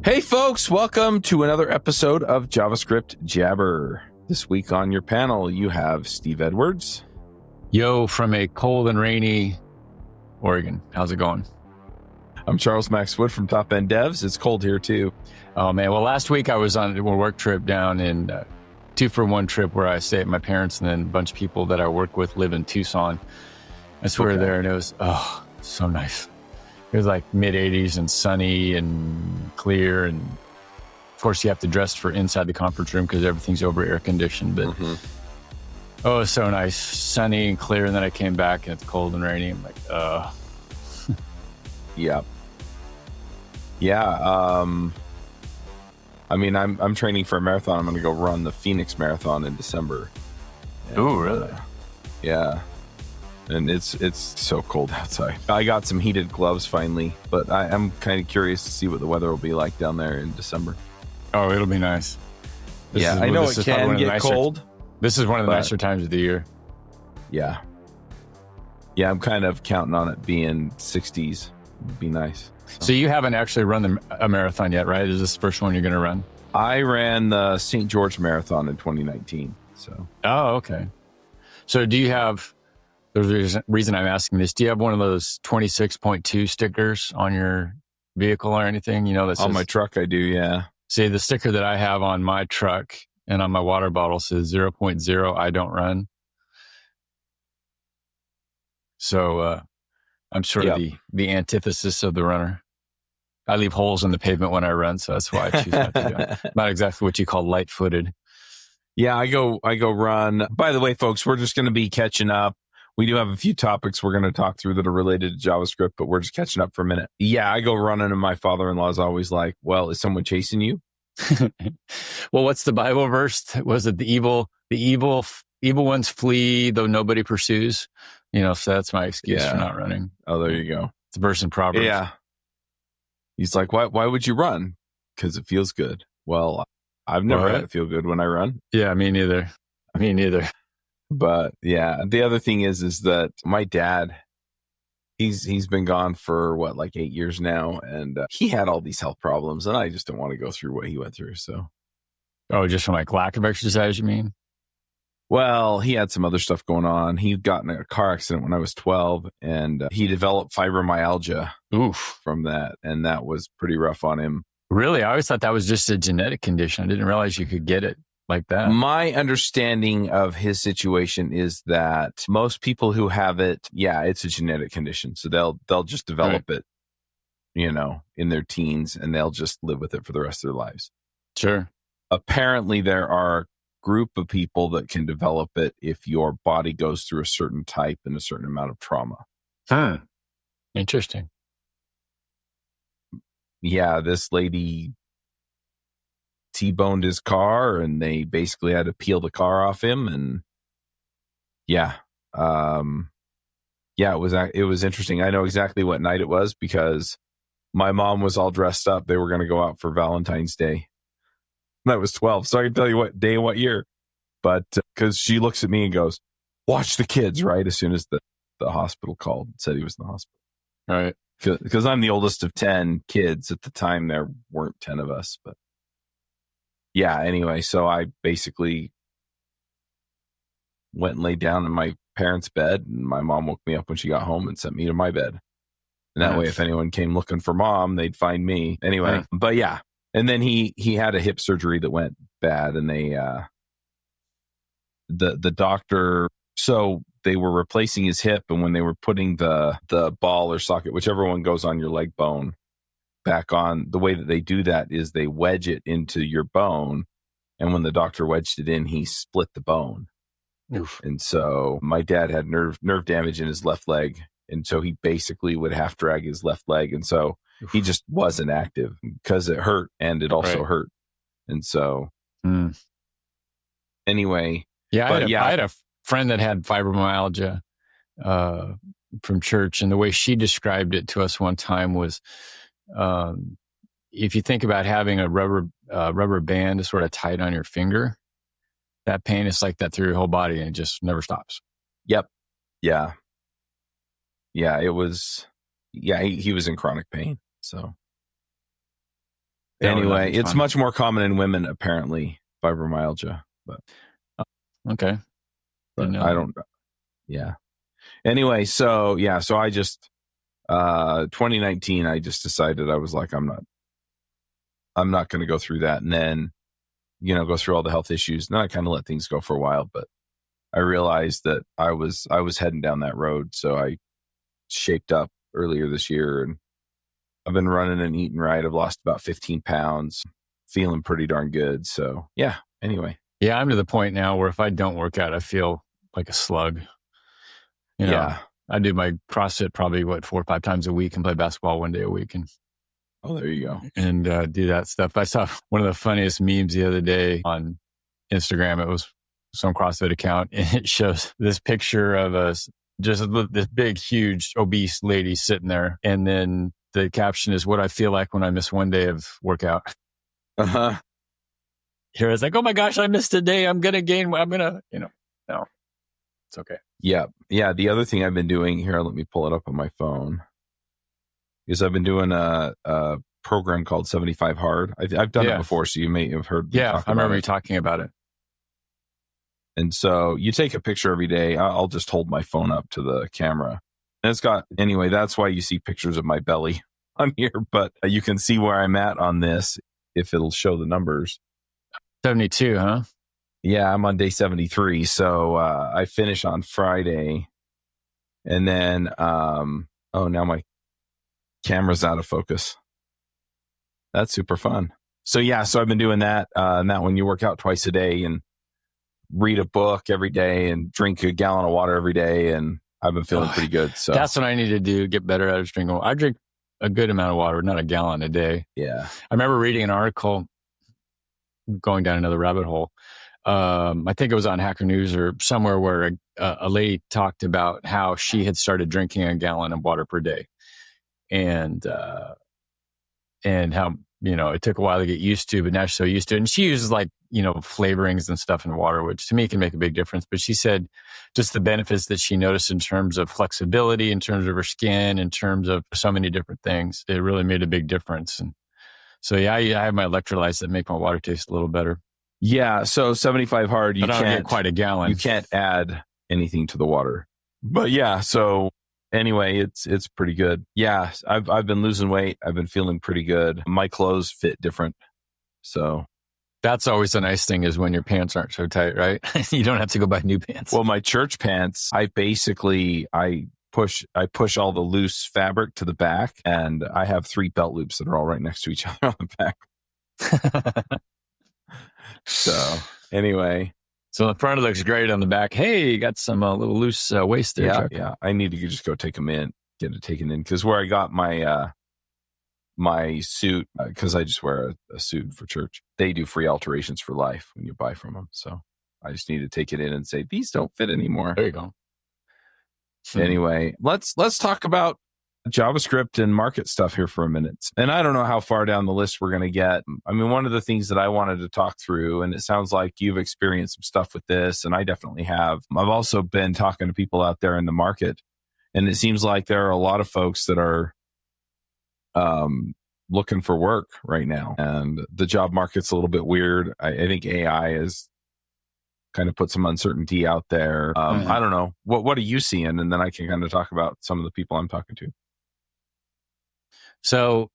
Hey folks, welcome to another episode of JavaScript Jabber. This week on your panel, you have Steve Edwards. Yo, from a cold and rainy Oregon. How's it going? I'm Charles Max Wood from Top End Devs. It's cold here too. Oh man, well last week I was on a work trip down in 2-for-1 trip where I stay at my parents, and then a bunch of people that I work with live in Tucson. I swear there, and it was so nice. It was like mid 80s and sunny and clear, and of course you have to dress for inside the conference room because everything's over air conditioned. But oh, it was so nice, sunny and clear. And then I came back and it's cold and rainy. I'm like, Yeah. I mean, I'm training for a marathon. I'm going to go run the Phoenix Marathon in December. Oh, really? Yeah. And it's so cold outside. I got some heated gloves finally, but I'm kind of curious to see what the weather will be like down there in December. Oh, it'll be nice. I know it can get cold. This is one of the nicer times of the year. Yeah. Yeah, I'm kind of counting on it being 60s. It'd be nice. So you haven't actually run a marathon yet, right? Is this the first one you're going to run? I ran the St. George Marathon in 2019. So. Oh, okay. So do you have... There's a reason I'm asking this. Do you have one of those 26.2 stickers on your vehicle or anything? You know, that says, on my truck, I do, yeah. See, the sticker that I have on my truck and on my water bottle says 0.0, I don't run. So I'm sort of the antithesis of the runner. I leave holes in the pavement when I run, so that's why I choose not to do it. Not exactly what you call light-footed. Yeah, I go run. By the way, folks, we're just going to be catching up. We do have a few topics we're going to talk through that are related to JavaScript, but we're just catching up for a minute. Yeah, I go running, and my father-in-law is always like, well, is someone chasing you? Well, what's the Bible verse? Was it the evil ones flee, though nobody pursues? You know, so that's my excuse for not running. Oh, there you go. It's a verse in Proverbs. Yeah. He's like, why would you run? Because it feels good. Well, I've never had it feel good when I run. Yeah, me neither. But yeah, the other thing is that my dad, he's been gone for like 8 years now, and he had all these health problems, and I just don't want to go through what he went through. So, just from like lack of exercise, you mean? Well, he had some other stuff going on. He got in a car accident when I was 12, and he developed fibromyalgia from that, and that was pretty rough on him. Really? I always thought that was just a genetic condition. I didn't realize you could get it like that. My understanding of his situation is that most people who have it, it's a genetic condition. So they'll just develop it, in their teens, and they'll just live with it for the rest of their lives. Sure. Apparently there are a group of people that can develop it if your body goes through a certain type and a certain amount of trauma. Interesting. Yeah, this lady T-boned his car, and they basically had to peel the car off him. And it was interesting. I know exactly what night it was because my mom was all dressed up. They were going to go out for Valentine's Day. And I was 12, so I can tell you what day and what year. But because she looks at me and goes, "Watch the kids," right? As soon as the hospital called and said he was in the hospital. All right. Because I'm the oldest of 10 kids. At the time, there weren't 10 of us, but yeah, anyway, so I basically went and laid down in my parents' bed, and my mom woke me up when she got home and sent me to my bed. And that way, if anyone came looking for mom, they'd find me. Anyway, but yeah. And then he had a hip surgery that went bad, and they the doctor, so they were replacing his hip, and when they were putting the ball or socket, whichever one goes on your leg bone, back on, the way that they do that is they wedge it into your bone, and when the doctor wedged it in, he split the bone. Oof. And so my dad had nerve damage in his left leg, and so he basically would half drag his left leg, and so he just wasn't active because it hurt, and it also hurt. And so anyway, I had a friend that had fibromyalgia from church, and the way she described it to us one time was, if you think about having a rubber band sort of tight on your finger, that pain is like that through your whole body, and it just never stops. Yep. Yeah. Yeah. It was. Yeah. He was in chronic pain. So Anyway, it's much more common in women, apparently, fibromyalgia. But okay. I don't. Yeah. Anyway, so I just 2019. I just decided I was like, I'm not going to go through that, and then go through all the health issues. And then I kind of let things go for a while, but I realized that I was heading down that road, so I shaped up earlier this year, and I've been running and eating right. I've lost about 15 pounds, feeling pretty darn good. So yeah, anyway. Yeah, I'm to the point now where if I don't work out, I feel like a slug. Yeah. I do my CrossFit probably 4 or 5 times a week and play basketball 1 day a week. And there you go. And do that stuff. I saw one of the funniest memes the other day on Instagram. It was some CrossFit account, and it shows this picture of this big, huge, obese lady sitting there. And then the caption is what I feel like when I miss 1 day of workout. Uh-huh. Here it's like, oh my gosh, I missed a day. I'm going to gain. No, it's okay. Yeah. Yeah. The other thing I've been doing here, let me pull it up on my phone, is I've been doing a program called 75 Hard. I've done it before, so you may have heard me talk about it. I remember you talking about it. And so you take a picture every day. I'll just hold my phone up to the camera. And it's got, anyway, that's why you see pictures of my belly on here, but you can see where I'm at on this if it'll show the numbers. 72, huh? Yeah, I'm on day 73. So I finish on Friday. And then, now my camera's out of focus. That's super fun. So so I've been doing that. And that one, you work out twice a day and read a book every day and drink a gallon of water every day. And I've been feeling pretty good. So that's what I need to do, get better at drinking water. I drink a good amount of water, not a gallon a day. Yeah. I remember reading an article, going down another rabbit hole. I think it was on Hacker News or somewhere, where a lady talked about how she had started drinking a gallon of water per day. And how, it took a while to get used to, but now she's so used to it. And she uses flavorings and stuff in water, which to me can make a big difference. But she said just the benefits that she noticed in terms of flexibility, in terms of her skin, in terms of so many different things, it really made a big difference. And so, I have my electrolytes that make my water taste a little better. Yeah. So 75 Hard, you can't get quite a gallon. You can't add anything to the water. But yeah, so anyway, it's pretty good. Yeah, I've been losing weight. I've been feeling pretty good. My clothes fit different. So that's always the nice thing, is when your pants aren't so tight, right? You don't have to go buy new pants. Well, my church pants, I push all the loose fabric to the back, and I have 3 belt loops that are all right next to each other on the back. So anyway. So the front looks great, on the back, hey, you got some little loose waist there. Yeah, yeah. I need to just go take them in, get it taken in. Because where I got my my suit, because I just wear a suit for church, they do free alterations for life when you buy from them. So I just need to take it in and say, these don't fit anymore. There you go. Anyway, let's talk about JavaScript and market stuff here for a minute. And I don't know how far down the list we're going to get. I mean, one of the things that I wanted to talk through, and it sounds like you've experienced some stuff with this, and I definitely have. I've also been talking to people out there in the market, and it seems like there are a lot of folks that are looking for work right now. And the job market's a little bit weird. I think AI has kind of put some uncertainty out there. I don't know. What are you seeing? And then I can kind of talk about some of the people I'm talking to. So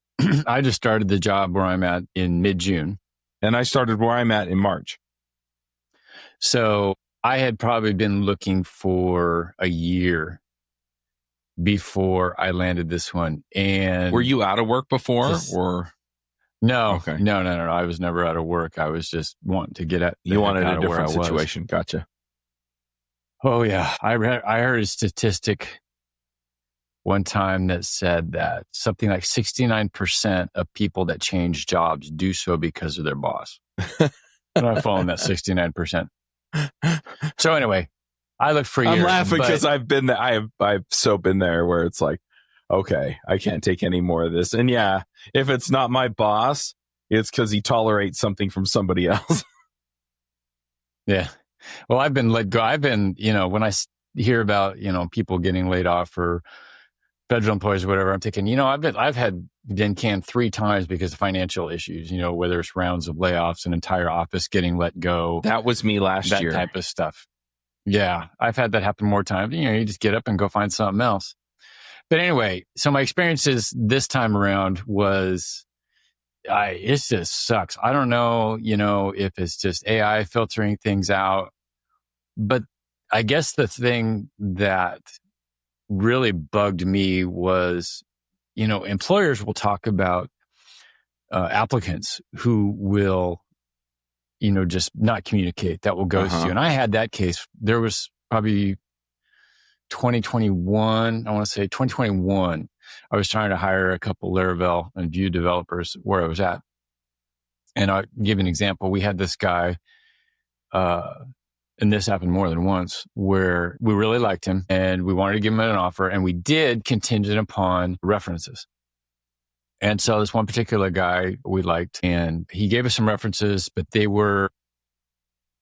I just started the job where I'm at in mid-June. And I started where I'm at in March. So I had probably been looking for a year before I landed this one. And were you out of work before or? No, okay. No. I was never out of work. I was just wanting to get at. You wanted a different situation. Gotcha. Oh yeah. I heard a statistic one time that said that something like 69% of people that change jobs do so because of their boss. And I'm following that 69%. So anyway, I looked for years. I'm laughing because I've been there. I've so been there where it's like, okay, I can't take any more of this. And yeah, if it's not my boss, it's because he tolerates something from somebody else. Yeah. Well, I've been let go. I've been, when I hear about, people getting laid off or federal employees or whatever, I'm thinking, I've been canned 3 times because of financial issues, whether it's rounds of layoffs, an entire office getting let go. That was me last year. That type of stuff. Yeah. I've had that happen more times. You just get up and go find something else. But anyway, so my experiences this time around was, it just sucks. I don't know, if it's just AI filtering things out, but I guess the thing that really bugged me was, employers will talk about applicants who will, just not communicate, that will ghost you. And I had that case. There was probably 2021, I want to say 2021. I was trying to hire a couple Laravel and Vue developers where I was at. And I'll give an example. We had this guy, and this happened more than once, where we really liked him and we wanted to give him an offer, and we did contingent upon references. And so this one particular guy we liked, and he gave us some references, but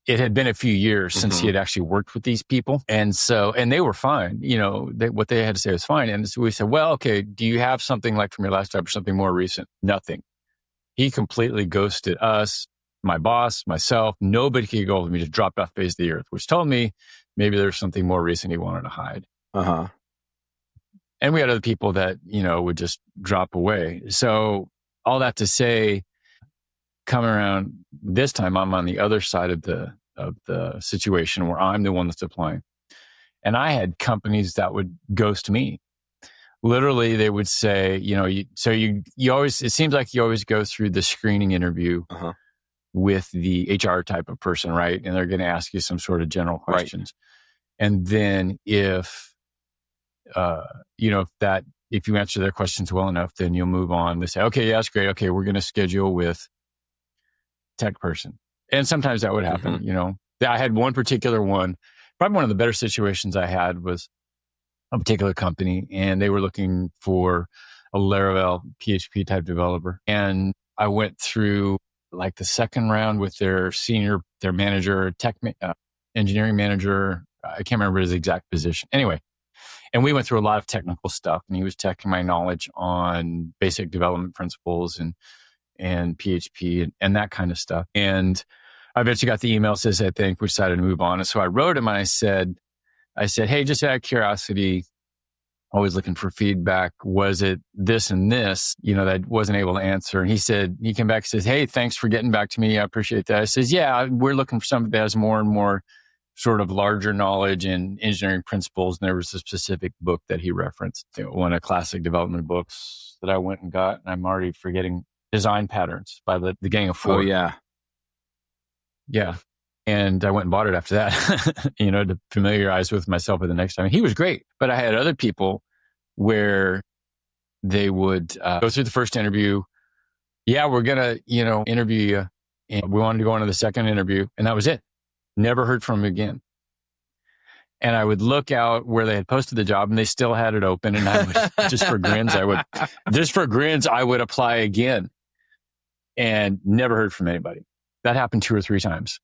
it had been a few years since he had actually worked with these people. And they were fine. What they had to say was fine. And so we said, well, okay, do you have something like from your last job or something more recent? Nothing. He completely ghosted us, my boss, myself. Nobody could get hold of me, just dropped off the face of the earth, which told me maybe there's something more recent he wanted to hide. And we had other people that, would just drop away. So all that to say, coming around this time, I'm on the other side of the situation where I'm the one that's applying. And I had companies that would ghost me. Literally, they would say, you always, it seems like you always go through the screening interview with the HR type of person, right? And they're going to ask you some sort of general questions. Right. And then if you answer their questions well enough, then you'll move on. They say, okay, yeah, that's great. Okay, we're going to schedule with tech person. And sometimes that would happen, I had one particular one, probably one of the better situations I had was a particular company, and they were looking for a Laravel PHP type developer. And I went through like the second round with their manager, engineering manager. I can't remember his exact position. Anyway, and we went through a lot of technical stuff, and he was checking my knowledge on basic development principles and PHP and that kind of stuff. And I eventually got the email that says, I think we decided to move on. And so I wrote him and I said, hey, just out of curiosity, always looking for feedback. Was it this and this, that I wasn't able to answer? And he came back and says, hey, thanks for getting back to me. I appreciate that. I says, yeah, we're looking for somebody that has more and more sort of larger knowledge in engineering principles. And there was a specific book that he referenced, one of classic development books that I went and got. And I'm already forgetting. Design Patterns by the Gang of Four. Oh, yeah. Yeah. And I went and bought it after that, to familiarize with myself with the next time. And he was great. But I had other people where they would go through the first interview. Yeah, we're going to, interview you. And we wanted to go on to the second interview. And that was it. Never heard from him again. And I would look out where they had posted the job and they still had it open. And I would, just for grins, I would apply again. And never heard from anybody. That happened 2 or 3 times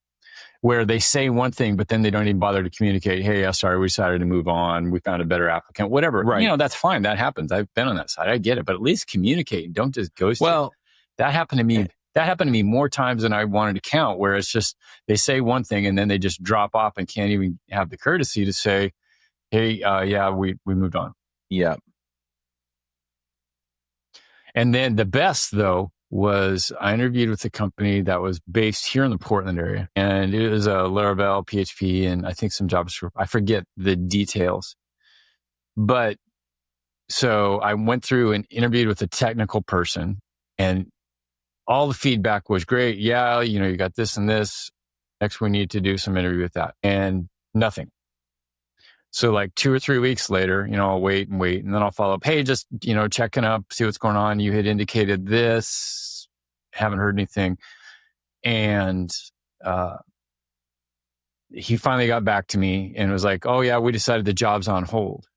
where they say one thing, but then they don't even bother to communicate. Hey, sorry, we decided to move on. We found a better applicant, whatever. Right. That's fine. That happens. I've been on that side. I get it, but at least communicate and don't just ghost. Well, that happened to me. That happened to me more times than I wanted to count, where it's just, they say one thing and then they just drop off and can't even have the courtesy to say, hey, yeah, we moved on. Yeah. And then the best though, was I interviewed with a company that was based here in the Portland area. And it was a Laravel, PHP, and I think some JavaScript. I forget the details. But so I went through and interviewed with a technical person, and all the feedback was great. Yeah, you got this and this. Next, we need to do some interview with that. And nothing. So like 2 or 3 weeks later, I'll wait, and then I'll follow up. Hey, just, checking up, see what's going on. You had indicated this, haven't heard anything. And he finally got back to me and was like, oh yeah, we decided the job's on hold.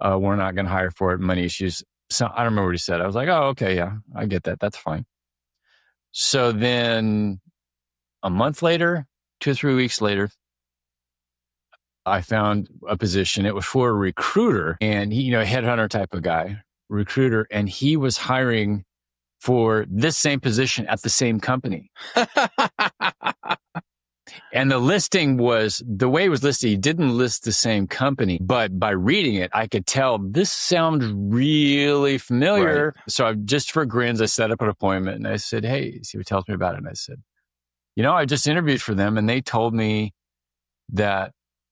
We're not going to hire for it, money issues. So I don't remember what he said. I was like, oh, okay, yeah, I get that. That's fine. So then a month later, 2 or 3 weeks later, I found a position. It was for a recruiter, and he, a headhunter type of guy, recruiter, and he was hiring for this same position at the same company. And the listing was, the way it was listed, he didn't list the same company, but by reading it, I could tell this sounds really familiar. Right. So just for grins, I set up an appointment and I said, hey, see what tells me about it. And I said, I just interviewed for them and they told me that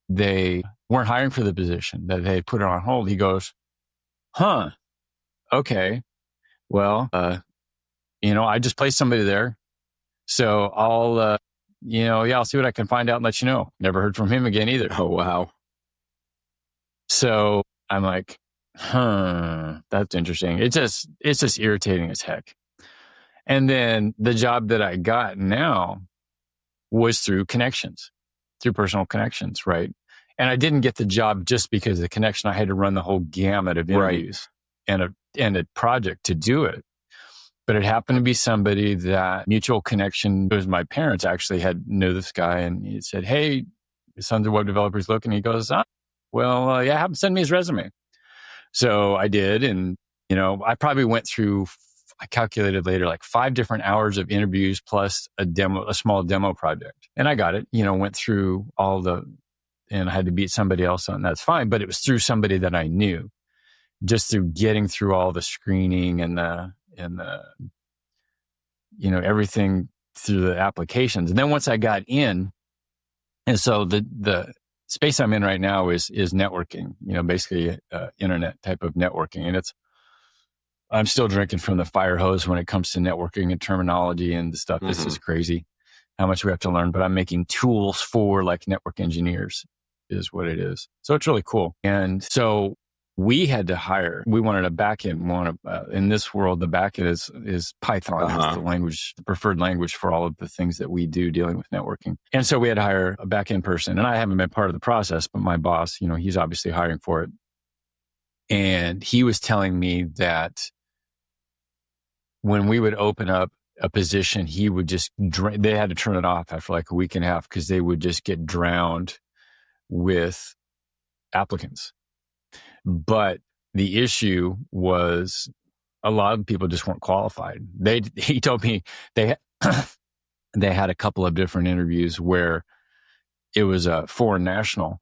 they weren't hiring for the position, that they put it on hold. He goes, huh, okay. Well, I just placed somebody there. So I'll, I'll see what I can find out and let you know. Never heard from him again either. Oh, wow. So I'm like, that's interesting. It's just irritating as heck. And then the job that I got now was through connections, through personal connections, right? And I didn't get the job just because of the connection. I had to run the whole gamut of interviews and a project to do it. But it happened to be somebody that mutual connection. It was my parents actually knew this guy, and he said, hey, his son's a web developer. He's looking. He goes, have him send me his resume. So I did. And, I probably went through, I calculated later, like 5 different hours of interviews plus a small demo project. And I got it, went through and I had to beat somebody else on. That's fine. But it was through somebody that I knew, just through getting through all the screening and everything through the applications. And then once I got in, and so the space I'm in right now is networking, basically internet type of networking. And I'm still drinking from the fire hose when it comes to networking and terminology and the stuff. Mm-hmm. This is crazy how much we have to learn, but I'm making tools for like network engineers is what it is. So it's really cool. And so we had to hire. We wanted a backend. In this world, the backend is Python. It's the language, the preferred language for all of the things that we do dealing with networking. And so we had to hire a backend person. And I haven't been part of the process, but my boss, he's obviously hiring for it. And he was telling me that when we would open up a position, he would just they had to turn it off after like a week and a half because they would just get drowned with applicants. But the issue was a lot of people just weren't qualified. He told me they had a couple of different interviews where it was a foreign national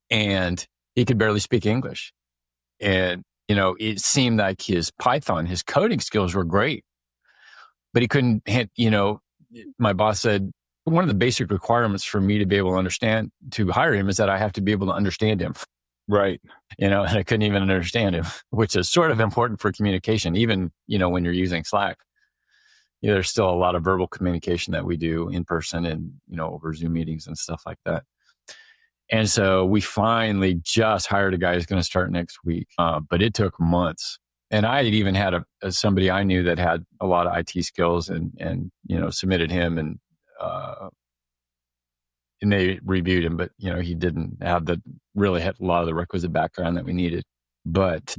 and he could barely speak English. And, it seemed like his coding skills were great, but he couldn't my boss said, one of the basic requirements for me to be able to hire him is that I have to be able to understand him. Right. And I couldn't even understand him, which is sort of important for communication. Even, when you're using Slack, there's still a lot of verbal communication that we do in person and, over Zoom meetings and stuff like that. And so we finally just hired a guy who's going to start next week. But it took months. And I had even had somebody I knew that had a lot of IT skills and submitted him and they reviewed him, but he didn't have really had a lot of the requisite background that we needed. But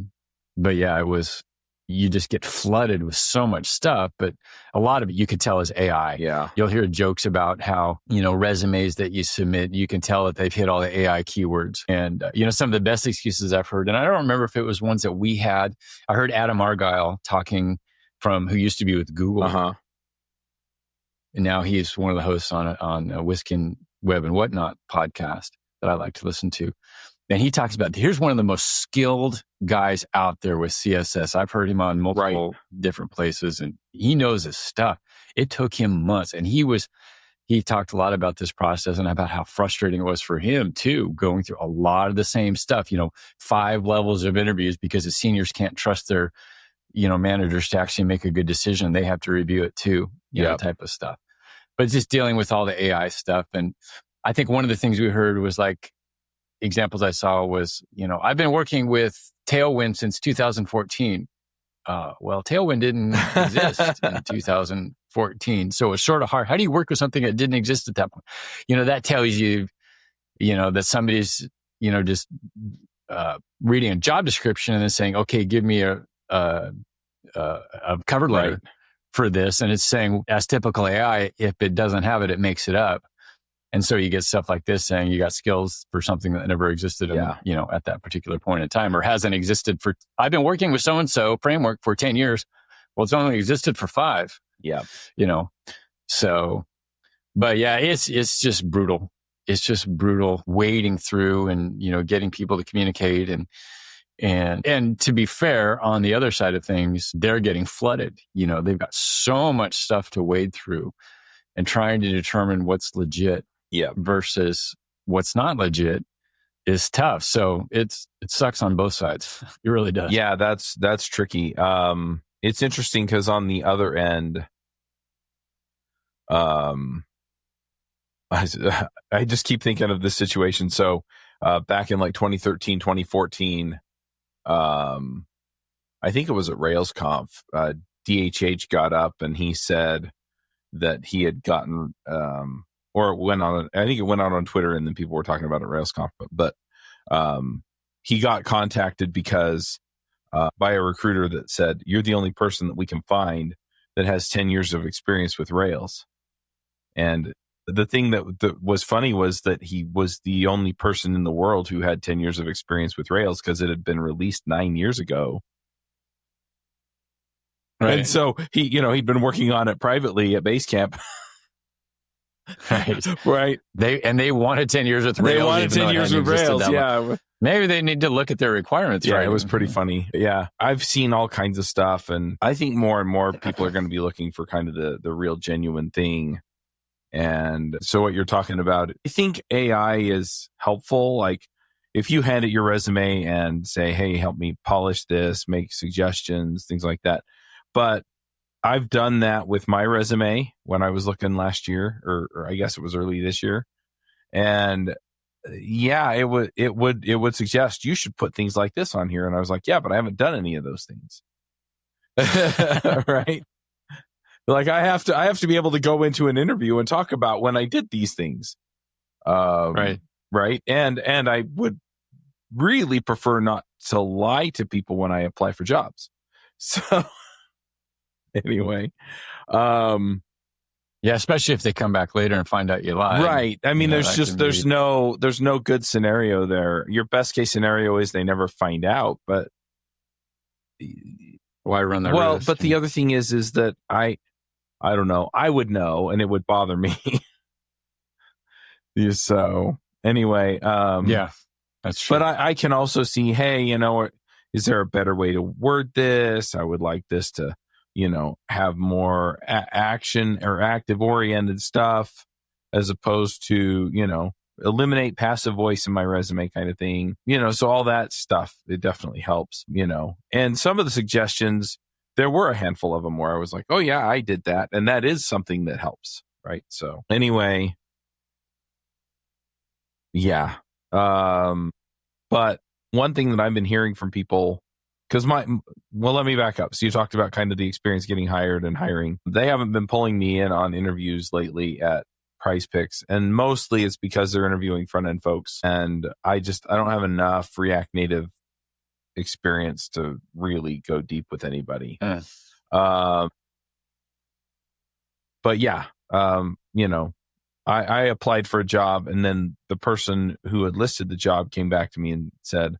yeah, you just get flooded with so much stuff, but a lot of it you could tell is AI. Yeah. You'll hear jokes about how, resumes that you submit, you can tell that they've hit all the AI keywords. And, some of the best excuses I've heard, and I don't remember if it was ones that we had. I heard Adam Argyle talking who used to be with Google. Uh-huh. And now he's one of the hosts on Wiskin Web and Whatnot podcast that I like to listen to. And he talks about, here's one of the most skilled guys out there with CSS. I've heard him on multiple different places and he knows his stuff. It took him months. And he talked a lot about this process and about how frustrating it was for him too, going through a lot of the same stuff, 5 levels of interviews because the seniors can't trust their, managers to actually make a good decision. They have to review it too, type of stuff. But just dealing with all the AI stuff. And I think one of the things we heard was like, examples I saw was, I've been working with Tailwind since 2014. Well, Tailwind didn't exist in 2014. So it was sort of hard. How do you work with something that didn't exist at that point? That tells you, that somebody's, just reading a job description and then saying, okay, give me a cover letter for this. And it's saying, as typical AI, if it doesn't have it, it makes it up. And so you get stuff like this saying you got skills for something that never existed, at that particular point in time, or hasn't existed for, I've been working with so-and-so framework for 10 years. Well, it's only existed for 5, so, but yeah, it's just brutal. It's just brutal wading through and, getting people to communicate and to be fair, on the other side of things, they're getting flooded. They've got so much stuff to wade through and trying to determine what's legit versus what's not legit is tough. So it sucks on both sides. It really does. Yeah, that's tricky. It's interesting because on the other end, I just keep thinking of this situation. So back in like 2013, 2014, I think it was at RailsConf, DHH got up and he said that he had gotten, or it went on, I think it went out on Twitter and then people were talking about it at RailsConf, but he got contacted because by a recruiter that said, you're the only person that we can find that has 10 years of experience with Rails. And the thing that was funny was that he was the only person in the world who had 10 years of experience with Rails because it had been released 9 years ago. Right. And so he'd been working on it privately at Basecamp. Right. They wanted 10 years with Rails. They wanted 10 years with Rails. Yeah. Maybe they need to look at their requirements. Yeah, right? It was pretty funny. Yeah. I've seen all kinds of stuff. And I think more and more people are going to be looking for kind of the real genuine thing. And so what you're talking about, I think AI is helpful. Like if you hand it your resume and say, hey, help me polish this, make suggestions, things like that. But I've done that with my resume when I was looking last year, or I guess it was early this year. And yeah, it would suggest you should put things like this on here. And I was like, yeah, but I haven't done any of those things. Right. Like I have to be able to go into an interview and talk about when I did these things. Right. And I would really prefer not to lie to people when I apply for jobs. So anyway, yeah, especially if they come back later and find out you lied. Right. I mean, there's no good scenario there. Your best case scenario is they never find out, but why run that risk? But the other thing is that I don't know. I would know, and it would bother me. So anyway, yeah, that's true. But I can also see, hey, is there a better way to word this? I would like this to, have more action or active oriented stuff as opposed to, eliminate passive voice in my resume kind of thing. So all that stuff, it definitely helps, and some of the suggestions, there were a handful of them where I was like, oh yeah, I did that. And that is something that helps. Right. So anyway, yeah. But one thing that I've been hearing from people, because let me back up. So you talked about kind of the experience getting hired and hiring. They haven't been pulling me in on interviews lately at Price Picks. And mostly it's because they're interviewing front end folks. And I don't have enough React Native experience to really go deep with anybody. But yeah, I applied for a job and then the person who had listed the job came back to me and said,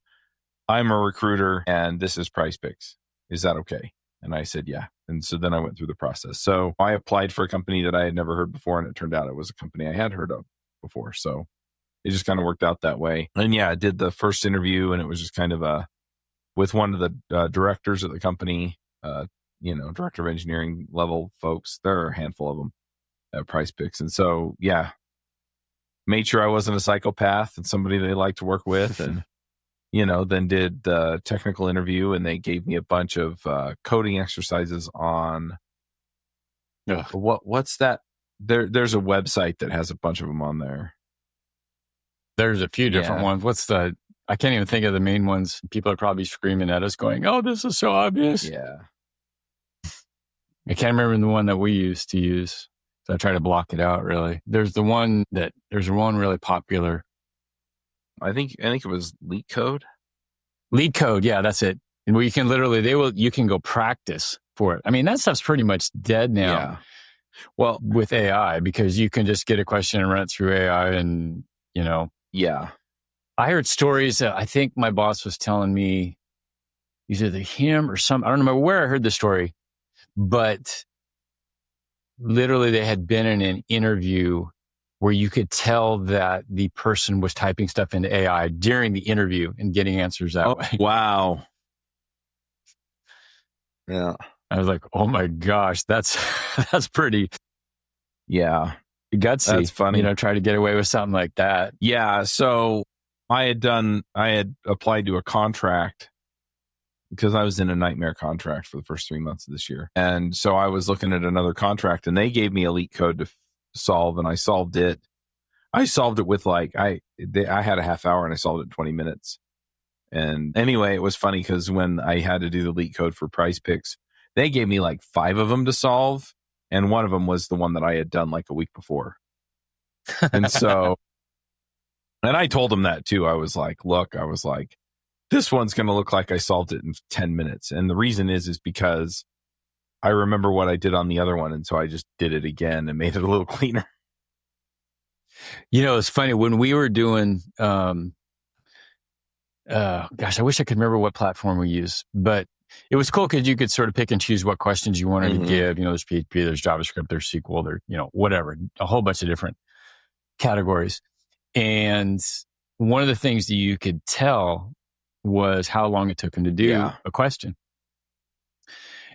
I'm a recruiter and this is Price Picks. Is that okay? And I said, yeah. And so then I went through the process. So I applied for a company that I had never heard before. And it turned out it was a company I had heard of before. So it just kind of worked out that way. And yeah, I did the first interview and it was just kind of with one of the directors at the company, director of engineering level folks. There are a handful of them at Price Picks. And so, yeah, made sure I wasn't a psychopath and somebody they like to work with. And, then did the technical interview and they gave me a bunch of coding exercises on what's that? There's a website that has a bunch of them on there. There's a few different ones. I can't even think of the main ones. People are probably screaming at us going, oh, this is so obvious. Yeah. I can't remember the one that we used to use. So I try to block it out, really. There's one really popular. I think it was Leak Code. Leak Code, yeah, that's it. And where you can literally, you can go practice for it. I mean, that stuff's pretty much dead now. Well, with AI, because you can just get a question and run it through AI and, yeah. I heard stories that I think my boss was telling me, either him or I don't remember where I heard the story, but literally they had been in an interview where you could tell that the person was typing stuff into AI during the interview and getting answers that way. Wow. Yeah. I was like, oh my gosh, that's pretty Yeah. gutsy. That's funny. Try to get away with something like that. Yeah. So I had applied to a contract because I was in a nightmare contract for the first 3 months of this year. And so I was looking at another contract and they gave me a leak code to solve, and I solved it. I solved it with I had a half hour and I solved it in 20 minutes. And anyway, it was funny because when I had to do the leak code for Price Picks, they gave me 5 of them to solve. And one of them was the one that I had done a week before. And so, and I told them that too. I was like, look, this one's going to look like I solved it in 10 minutes. And the reason is because I remember what I did on the other one. And so I just did it again and made it a little cleaner. It's funny when we were doing, gosh, I wish I could remember what platform we use, but it was cool because you could sort of pick and choose what questions you wanted to give. There's PHP, there's JavaScript, there's SQL, there's, whatever, a whole bunch of different categories. And one of the things that you could tell was how long it took him to do a question.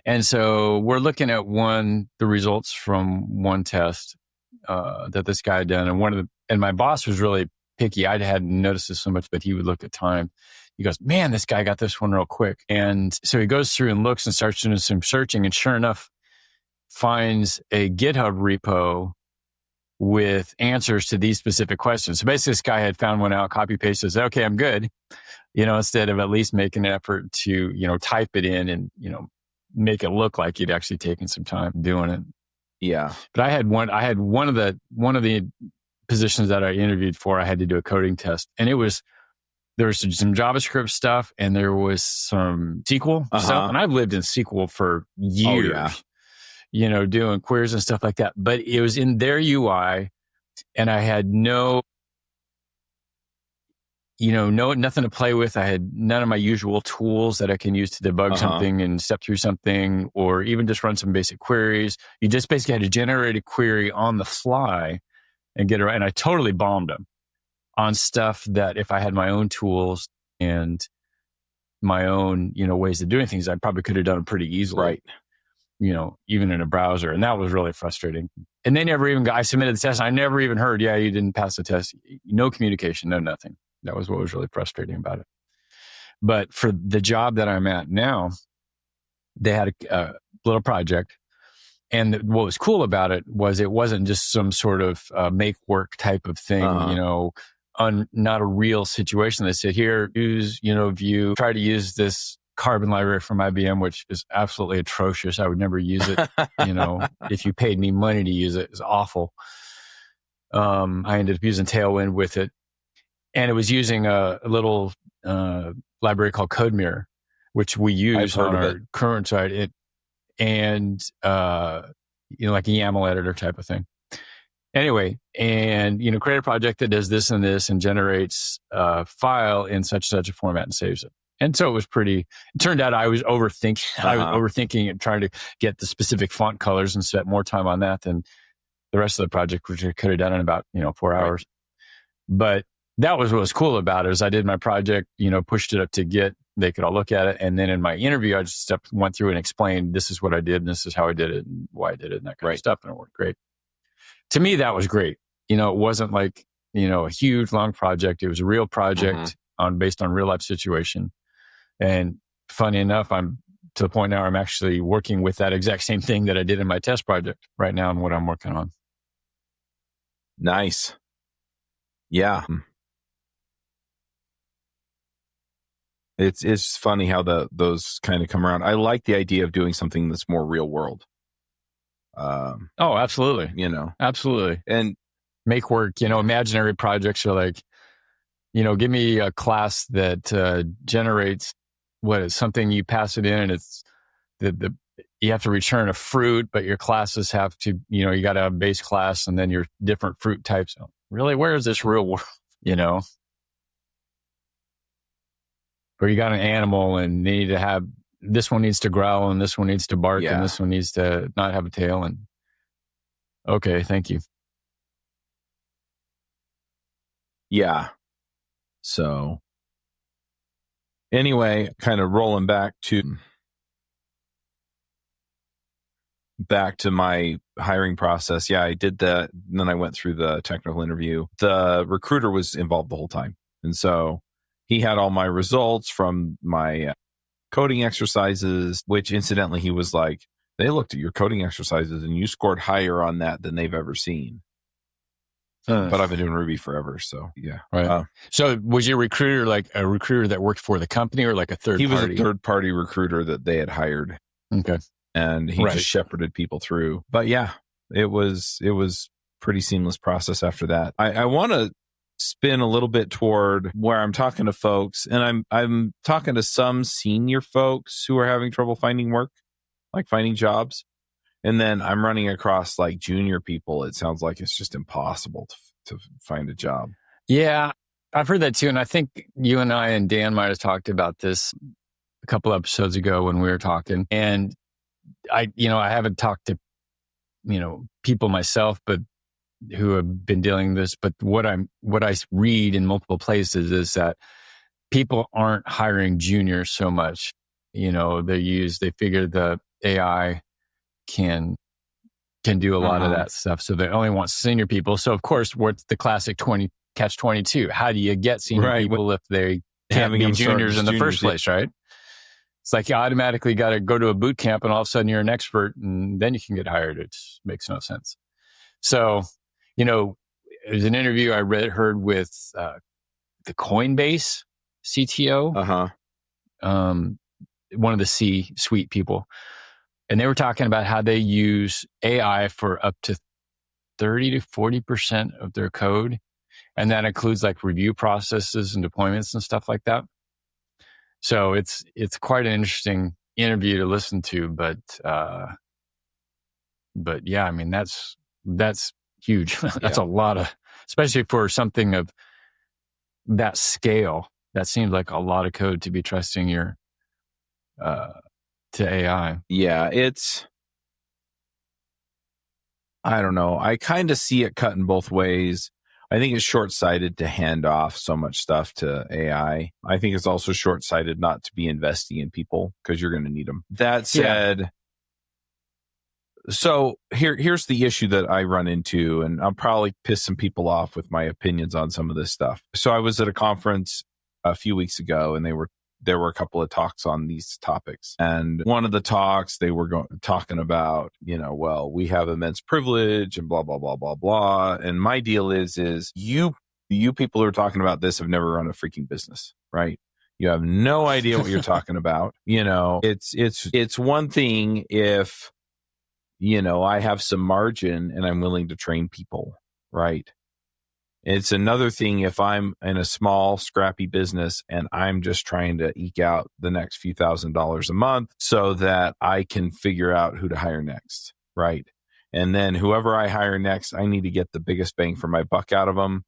And so we're looking at the results from one test that this guy had done. And my boss was really picky. I hadn't noticed this so much, but he would look at time. He goes, man, this guy got this one real quick. And so he goes through and looks and starts doing some searching, and sure enough, finds a GitHub repo with answers to these specific questions. So basically this guy had found one out, copy pasted, said, okay, I'm good. Instead of at least making an effort to, type it in and, make it look like he'd actually taken some time doing it. Yeah. But I had one of the positions that I interviewed for, I had to do a coding test, and there was some JavaScript stuff and there was some SQL stuff. And I've lived in SQL for years, doing queries and stuff like that. But it was in their UI and I had nothing to play with. I had none of my usual tools that I can use to debug something and step through something, or even just run some basic queries. You just basically had to generate a query on the fly and get it right. And I totally bombed them on stuff that if I had my own tools and my own, ways of doing things, I probably could have done it pretty easily. Right. Even in a browser. And that was really frustrating. And they never even I submitted the test. And I never even heard, you didn't pass the test. No communication, no nothing. That was what was really frustrating about it. But for the job that I'm at now, they had a little project. And what was cool about it was it wasn't just some sort of make work type of thing, not a real situation. They said, here, use, Vue, try to use this Carbon library from IBM, which is absolutely atrocious. I would never use it. If you paid me money to use it, it's awful. I ended up using Tailwind with it. And it was using a little library called CodeMirror, which we use on our current site. Like a YAML editor type of thing. Anyway, and create a project that does this and this and generates a file in such and such a format and saves it. And so it turned out I was overthinking. I was overthinking and trying to get the specific font colors and spent more time on that than the rest of the project, which I could have done in about 4 hours. But that was what was cool about it. Is I did my project, pushed it up to Git. They could all look at it, and then in my interview, I just went through and explained this is what I did, and this is how I did it, and why I did it, and that kind of stuff, and it worked great. To me, that was great. It wasn't like a huge long project. It was a real project based on real life situation. And funny enough, I'm to the point now I'm actually working with that exact same thing that I did in my test project right now and what I'm working on. Nice. Yeah. It's funny how those kind of come around. I like the idea of doing something that's more real world. Oh, absolutely. Absolutely. And make work, imaginary projects are like, give me a class that generates something, you pass it in and it's you have to return a fruit, but your classes have to, you got to have base class and then your different fruit types. Really, where is this real world? Or you got an animal and they need to have, this one needs to growl and this one needs to bark and this one needs to not have a tail. And okay, thank you. Yeah. So anyway, kind of rolling back to my hiring process. Yeah, I did that. And then I went through the technical interview. The recruiter was involved the whole time. And so he had all my results from my coding exercises, which incidentally, he was like, they looked at your coding exercises and you scored higher on that than they've ever seen. But I've been doing Ruby forever. So yeah. Right. So was your recruiter like a recruiter that worked for the company or like a third party? He was a third party recruiter that they had hired. Okay. And he just shepherded people through. But yeah, it was pretty seamless process after that. I want to spin a little bit toward where I'm talking to folks, and I'm talking to some senior folks who are having trouble finding work, like finding jobs. And then I'm running across like junior people. It sounds like it's just impossible to find a job. Yeah, I've heard that too. And I think you and I and Dan might have talked about this a couple episodes ago when we were talking. And I haven't talked to, people myself, but who have been dealing with this. But what I read in multiple places is that people aren't hiring juniors so much. They figure the AI can do a lot of that stuff. So they only want senior people. So of course, what's the classic catch-22? How do you get senior people if they can't be juniors in the first place, right? It's like you automatically got to go to a boot camp and all of a sudden you're an expert and then you can get hired. It makes no sense. So, there's an interview I heard with the Coinbase CTO, one of the C-suite people. And they were talking about how they use AI for up to 30 to 40% of their code. And that includes like review processes and deployments and stuff like that. So it's quite an interesting interview to listen to, but yeah, I mean, that's huge. That's a lot of, especially for something of that scale, that seems like a lot of code to be trusting your, to AI. Yeah, I don't know. I kind of see it cutting both ways. I think it's short-sighted to hand off so much stuff to AI. I think it's also short-sighted not to be investing in people because you're going to need them. That said, so here's the issue that I run into, and I'll probably piss some people off with my opinions on some of this stuff. So I was at a conference a few weeks ago, and there were a couple of talks on these topics. And one of the talks, they were talking about, well, we have immense privilege and blah, blah, blah, blah, blah. And my deal is you people who are talking about this have never run a freaking business, right? You have no idea what you're talking about. It's one thing if, I have some margin and I'm willing to train people, right? It's another thing if I'm in a small, scrappy business and I'm just trying to eke out the next few $1,000s a month so that I can figure out who to hire next, right? And then whoever I hire next, I need to get the biggest bang for my buck out of them.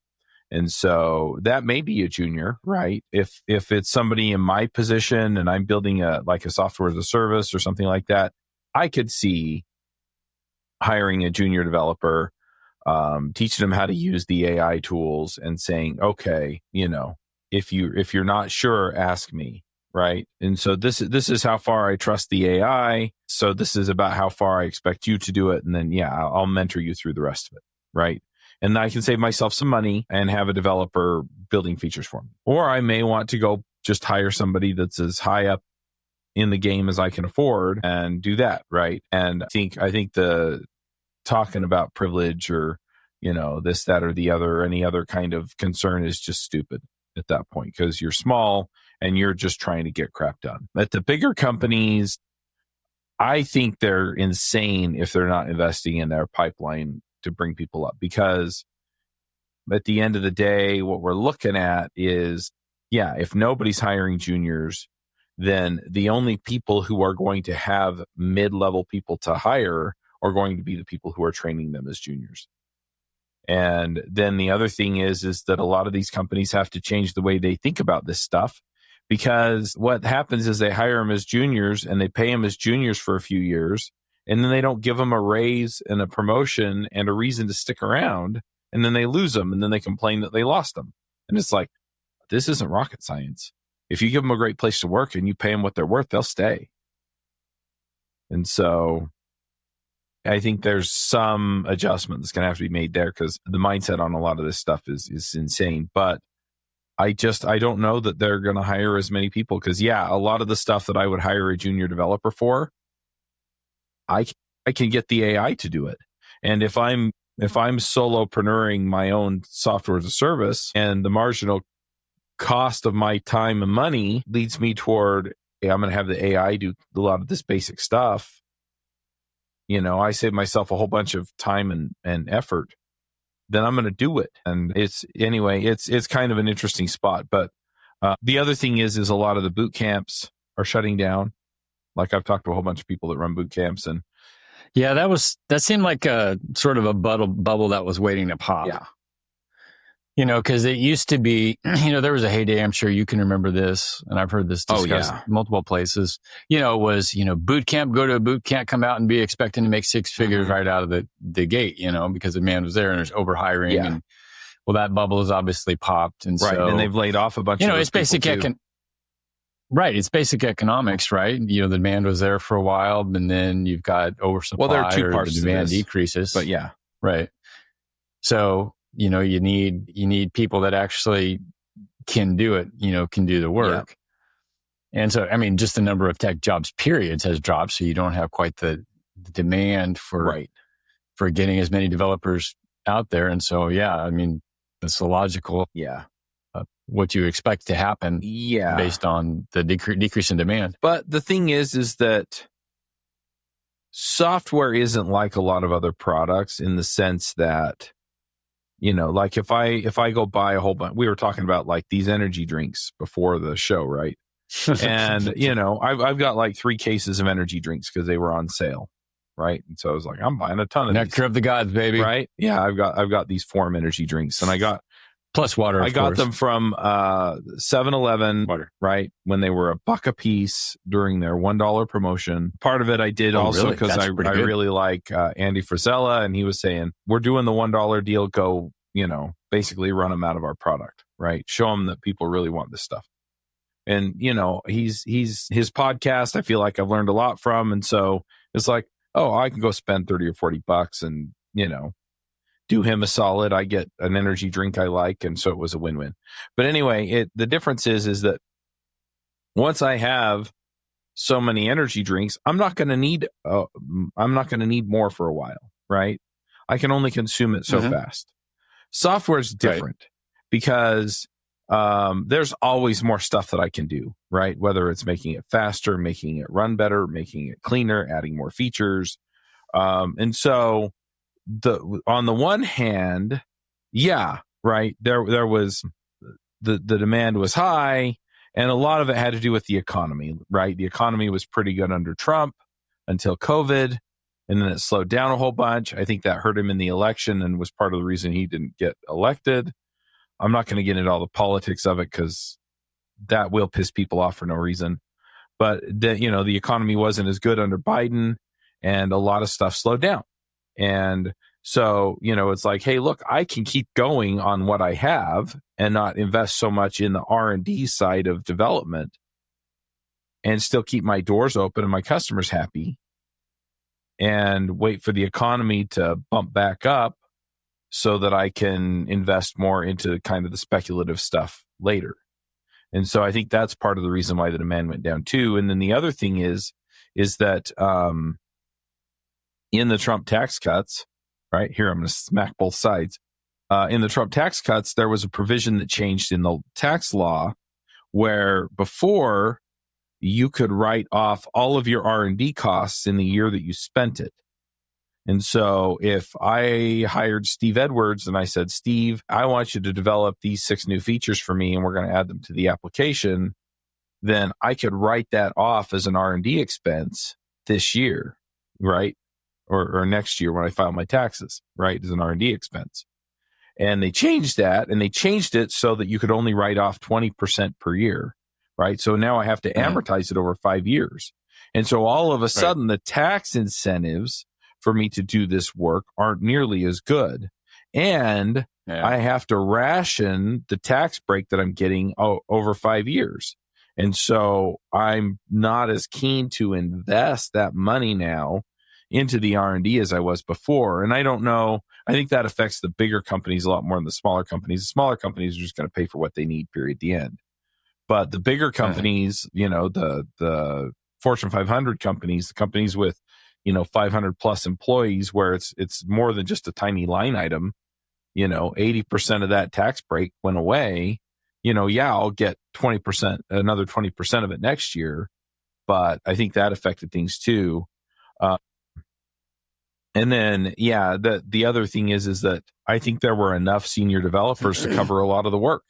And so that may be a junior, right? If it's somebody in my position and I'm building a software as a service or something like that, I could see hiring a junior developer, teaching them how to use the AI tools and saying, okay, if you're not sure, ask me, right? And so this is how far I trust the AI. So this is about how far I expect you to do it. And then, I'll mentor you through the rest of it, right? And I can save myself some money and have a developer building features for me. Or I may want to go just hire somebody that's as high up in the game as I can afford and do that, right? And I think the talking about privilege or, this, that, or the other, or any other kind of concern is just stupid at that point because you're small and you're just trying to get crap done. At the bigger companies, I think they're insane if they're not investing in their pipeline to bring people up because at the end of the day, what we're looking at is, if nobody's hiring juniors, then the only people who are going to have mid-level people to hire are going to be the people who are training them as juniors. And then the other thing is that a lot of these companies have to change the way they think about this stuff, because what happens is they hire them as juniors and they pay them as juniors for a few years, and then they don't give them a raise and a promotion and a reason to stick around, and then they lose them, and then they complain that they lost them. And it's like, this isn't rocket science. If you give them a great place to work and you pay them what they're worth, they'll stay. And so I think there's some adjustment that's going to have to be made there, because the mindset on a lot of this stuff is insane. But I don't know that they're going to hire as many people, because a lot of the stuff that I would hire a junior developer for, I can get the AI to do it. And if I'm solopreneuring my own software as a service, and the marginal cost of my time and money leads me toward, I'm going to have the AI do a lot of this basic stuff, I save myself a whole bunch of time and effort, then I'm going to do it. And it's kind of an interesting spot. But the other thing is a lot of the boot camps are shutting down. Like, I've talked to a whole bunch of people that run boot camps, and that seemed like a sort of a bubble that was waiting to pop. Yeah. Because it used to be, there was a heyday, I'm sure you can remember this, and I've heard this discussed multiple places, was, boot camp, go to a boot camp, come out and be expecting to make six figures right out of the gate, because the demand was there and there's overhiring. Yeah. And, well, that bubble has obviously popped. And right. so, And they've laid off a bunch of those it's basic right. It's basic economics, right? The demand was there for a while, and then you've got oversupply, there are two parts the demand to this, decreases. But yeah. Right. So, you need people that actually can do it, can do the work. Yeah. And so, just the number of tech jobs periods has dropped. So you don't have quite the demand for getting as many developers out there. And so, that's the logical, what you expect to happen based on the decrease in demand. But the thing is that software isn't like a lot of other products, in the sense that, like if I go buy a whole bunch, we were talking about like these energy drinks before the show, right? And, I've got like 3 cases of energy drinks because they were on sale, right? And so I was like, I'm buying a ton of Nectar of the gods, baby. Right? Yeah, I've got these Form energy drinks, and I got plus water. I got them from 7-Eleven, right, when they were $1 a piece during their $1 promotion. Part of it I did also because I really like Andy Frisella, and he was saying, we're doing the $1 deal. Go, basically run them out of our product, right? Show them that people really want this stuff. And he's his podcast, I feel like I've learned a lot from, and so it's like, oh, I can go spend $30 or $40 and do him a solid. I get an energy drink I like, and so it was a win-win. But anyway, the difference is that once I have so many energy drinks, I'm not going to need more for a while, right? I can only consume it so fast. Software is different because there's always more stuff that I can do, right? Whether it's making it faster, making it run better, making it cleaner, adding more features, and so. On the one hand, right, there was the demand was high, and a lot of it had to do with the economy, right? The economy was pretty good under Trump until COVID, and then it slowed down a whole bunch. I think that hurt him in the election and was part of the reason he didn't get elected. I'm not going to get into all the politics of it because that will piss people off for no reason. But the economy wasn't as good under Biden, and a lot of stuff slowed down. And so, it's like, hey, look, I can keep going on what I have and not invest so much in the R&D side of development and still keep my doors open and my customers happy and wait for the economy to bump back up so that I can invest more into kind of the speculative stuff later. And so I think that's part of the reason why the demand went down too. And then the other thing is that, in the Trump tax cuts, right here, I'm going to smack both sides. In the Trump tax cuts, there was a provision that changed in the tax law where before you could write off all of your R&D costs in the year that you spent it. And so if I hired Steve Edwards and I said, Steve, I want you to develop these 6 new features for me, and we're going to add them to the application, then I could write that off as an R&D expense this year, right? Or next year when I file my taxes, right? As an R&D expense. And they changed that, and they changed it so that you could only write off 20% per year, right? So now I have to amortize it over 5 years. And so all of a sudden, the tax incentives for me to do this work aren't nearly as good. And I have to ration the tax break that I'm getting over 5 years. And so I'm not as keen to invest that money now into the R&D as I was before. And I don't know, I think that affects the bigger companies a lot more than the smaller companies. The smaller companies are just going to pay for what they need, period, at the end. But the bigger companies, the Fortune 500 companies, the companies with, 500 plus employees, where it's more than just a tiny line item, 80% of that tax break went away. I'll get 20%, another 20% of it next year. But I think that affected things too. And then, the other thing is that I think there were enough senior developers to cover a lot of the work.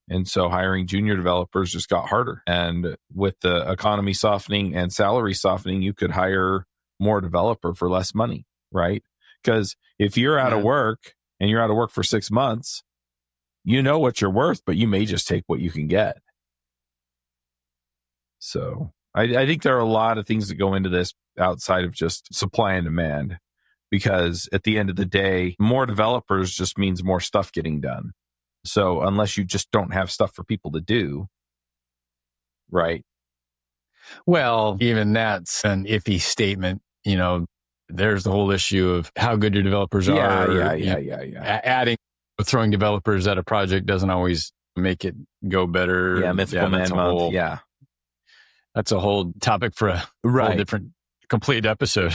And so hiring junior developers just got harder. And with the economy softening and salary softening, you could hire more developer for less money, right? Because if you're out of work and you're out of work for 6 months, you know what you're worth, but you may just take what you can get. So I think there are a lot of things that go into this outside of just supply and demand, because at the end of the day, more developers just means more stuff getting done. So unless you just don't have stuff for people to do, right? Well, even that's an iffy statement. There's the whole issue of how good your developers are. Adding, throwing developers at a project doesn't always make it go better. Yeah, mythical man month. That's a whole topic for a whole different complete episode.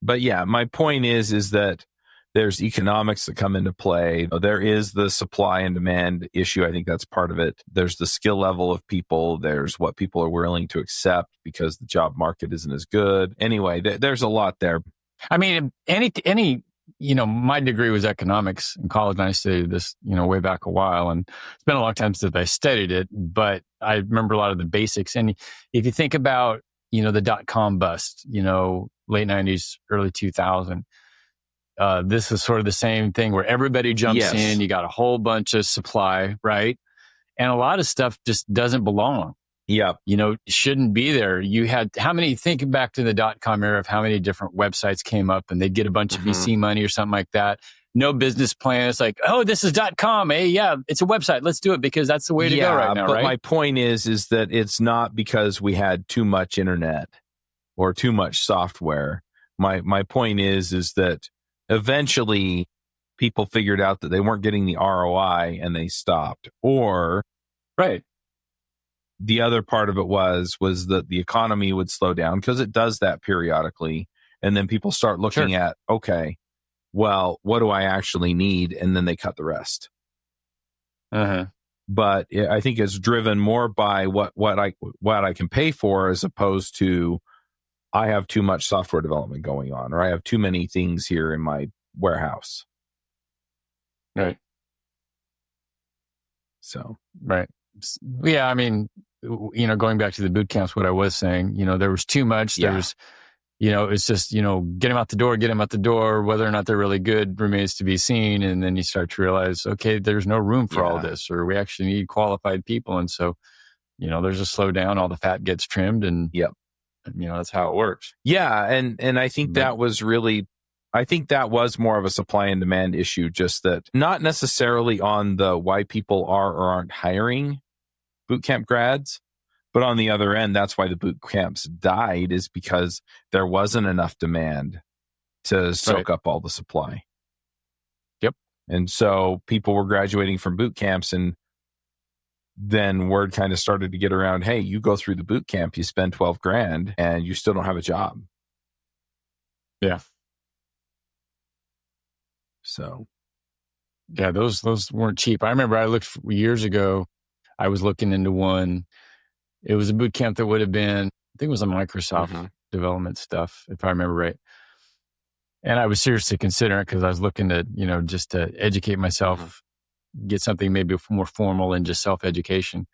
But my point is that there's economics that come into play. There is the supply and demand issue. I think that's part of it. There's the skill level of people. There's what people are willing to accept because the job market isn't as good. Anyway, there's a lot there. I mean, my degree was economics in college, and I studied this, way back a while. And it's been a long time since I studied it, but I remember a lot of the basics. And if you think about, the dot-com bust, late 90s, early 2000, this is sort of the same thing where everybody jumps in. You got a whole bunch of supply, right? And a lot of stuff just doesn't belong. Shouldn't be there. You had think back to the dot-com era of how many different websites came up and they'd get a bunch of VC money or something like that. No business plan. It's like, oh, this is .com. Hey, it's a website. Let's do it because that's the way to go right now, but right? My point is that it's not because we had too much internet or too much software. My point is that eventually people figured out that they weren't getting the ROI and they stopped. Or the other part of it was that the economy would slow down, because it does that periodically. And then people start looking at, okay, well, what do I actually need? And then they cut the rest. But I think it's driven more by what I can pay for, as opposed to I have too much software development going on, or I have too many things here in my warehouse. Right. So. Right. Yeah. I mean, going back to the boot camps, what I was saying, there was too much. There's, it's just, get them out the door. Whether or not they're really good remains to be seen. And then you start to realize, okay, there's no room for all this, or we actually need qualified people. And so, there's a slowdown, all the fat gets trimmed, and that's how it works. Yeah. And I think that was more of a supply and demand issue, just that not necessarily on the why people are or aren't hiring bootcamp grads. But on the other end, that's why the boot camps died, is because there wasn't enough demand to soak up all the supply. And so people were graduating from boot camps, and then word kind of started to get around, hey, you go through the boot camp, you spend $12,000 and you still don't have a job. So. Yeah, those weren't cheap. I remember I looked years ago, I was looking into one. It was a boot camp that would have been, I think it was a Microsoft development stuff, if I remember right. And I was seriously considering it because I was looking to, just to educate myself, get something maybe more formal than just self-education.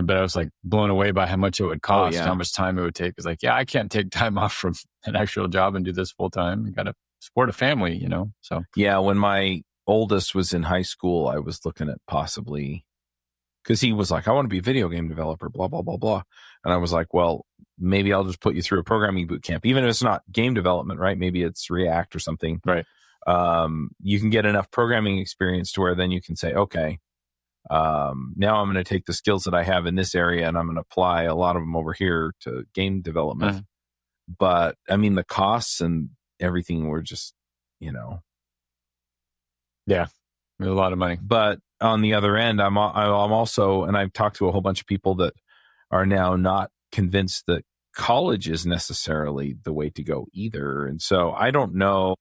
but I was like blown away by how much it would cost, yeah. how much time it would take. It's like, yeah, I can't take time off from an actual job and do this full time. You got to support a family, you know? So, Yeah. When my oldest was in high school, I was looking at possibly, because he was like, I want to be a video game developer, blah, blah, blah, blah. And I was like, well, maybe I'll just put you through a programming boot camp, even if it's not game development, right? Maybe it's React or something. right. You can get enough programming experience to where then you can say, okay, now I'm going to take the skills that I have in this area and I'm going to apply a lot of them over here to game development. But I mean, the costs and everything were just, you know. Yeah. A lot of money. But on the other end, I'm also, and I've talked to a whole bunch of people that are now not convinced that college is necessarily the way to go either. And so I don't know.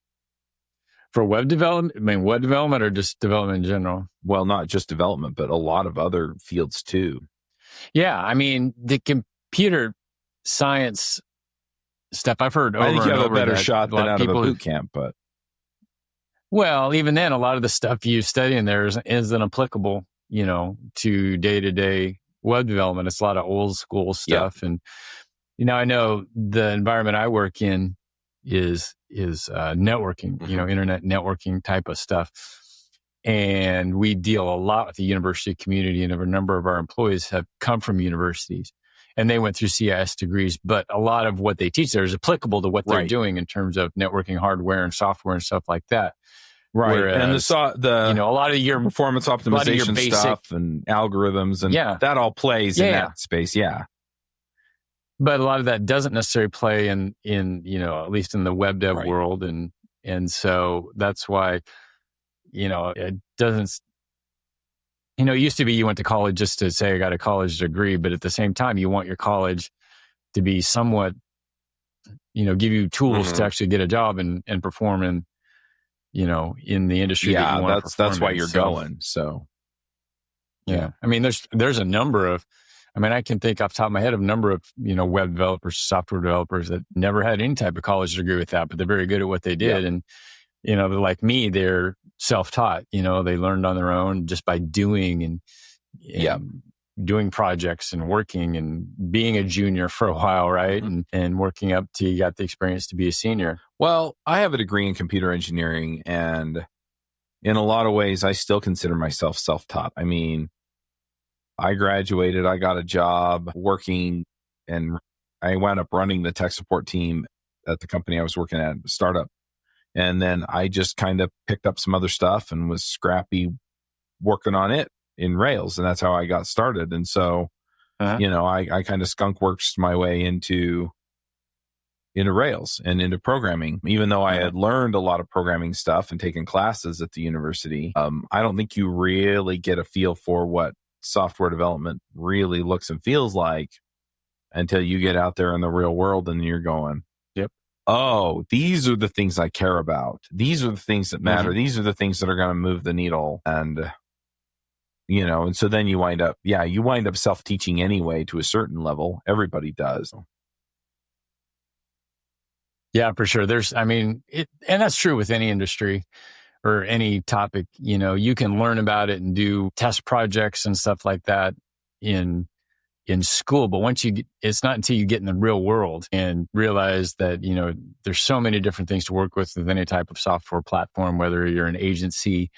For web development, I mean, web development or just development in general? Well, not just development, but a lot of other fields too. Yeah. I mean, the computer science stuff I've heard over I think you and have a over better that shot a lot than of out of a people- boot camp, but. Well, even then, a lot of the stuff you study in there isn't applicable, you know, to day-to-day web development. It's a lot of old school stuff. And, you know, I know the environment I work in is networking, you know, internet networking type of stuff. And we deal a lot with the university community, and a number of our employees have come from universities and they went through CIS degrees, but a lot of what they teach there is applicable to what they're doing in terms of networking hardware and software and stuff like that. Right. Whereas, and the you know, a lot of your performance optimization stuff and algorithms and that all plays in that space. Yeah. But a lot of that doesn't necessarily play in, you know, at least in the web dev world. And so that's why, you know, it doesn't, you know, it used to be you went to college just to say I got a college degree, but at the same time, you want your college to be somewhat, you know, give you tools to actually get a job and perform in, you know, in the industry that you want to perform. That's why you're going. So, yeah. I mean, there's a number of, I mean, I can think off the top of my head of a number of, you know, web developers, software developers that never had any type of college degree with that, but they're very good at what they did. And, you know, they're like me, they're self-taught, you know, they learned on their own just by doing and doing projects and working and being a junior for a while, right? And working up till you got the experience to be a senior. Well, I have a degree in computer engineering, and in a lot of ways, I still consider myself self-taught. I mean, I graduated, I got a job working, and I wound up running the tech support team at the company I was working at, a startup. And then I just kind of picked up some other stuff and was scrappy working on it in Rails. And that's how I got started. And so, you know, I kind of skunk works my way into Rails and into programming, even though I had learned a lot of programming stuff and taken classes at the university. I don't think you really get a feel for what software development really looks and feels like until you get out there in the real world and you're going, oh, these are the things I care about. These are the things that matter. These are the things that are going to move the needle. And, you know, and so then you wind up self-teaching anyway to a certain level. Everybody does. Yeah, for sure. And that's true with any industry or any topic. You know, you can learn about it and do test projects and stuff like that in school, but it's not until you get in the real world and realize that, you know, there's so many different things to work with any type of software platform, whether you're an agency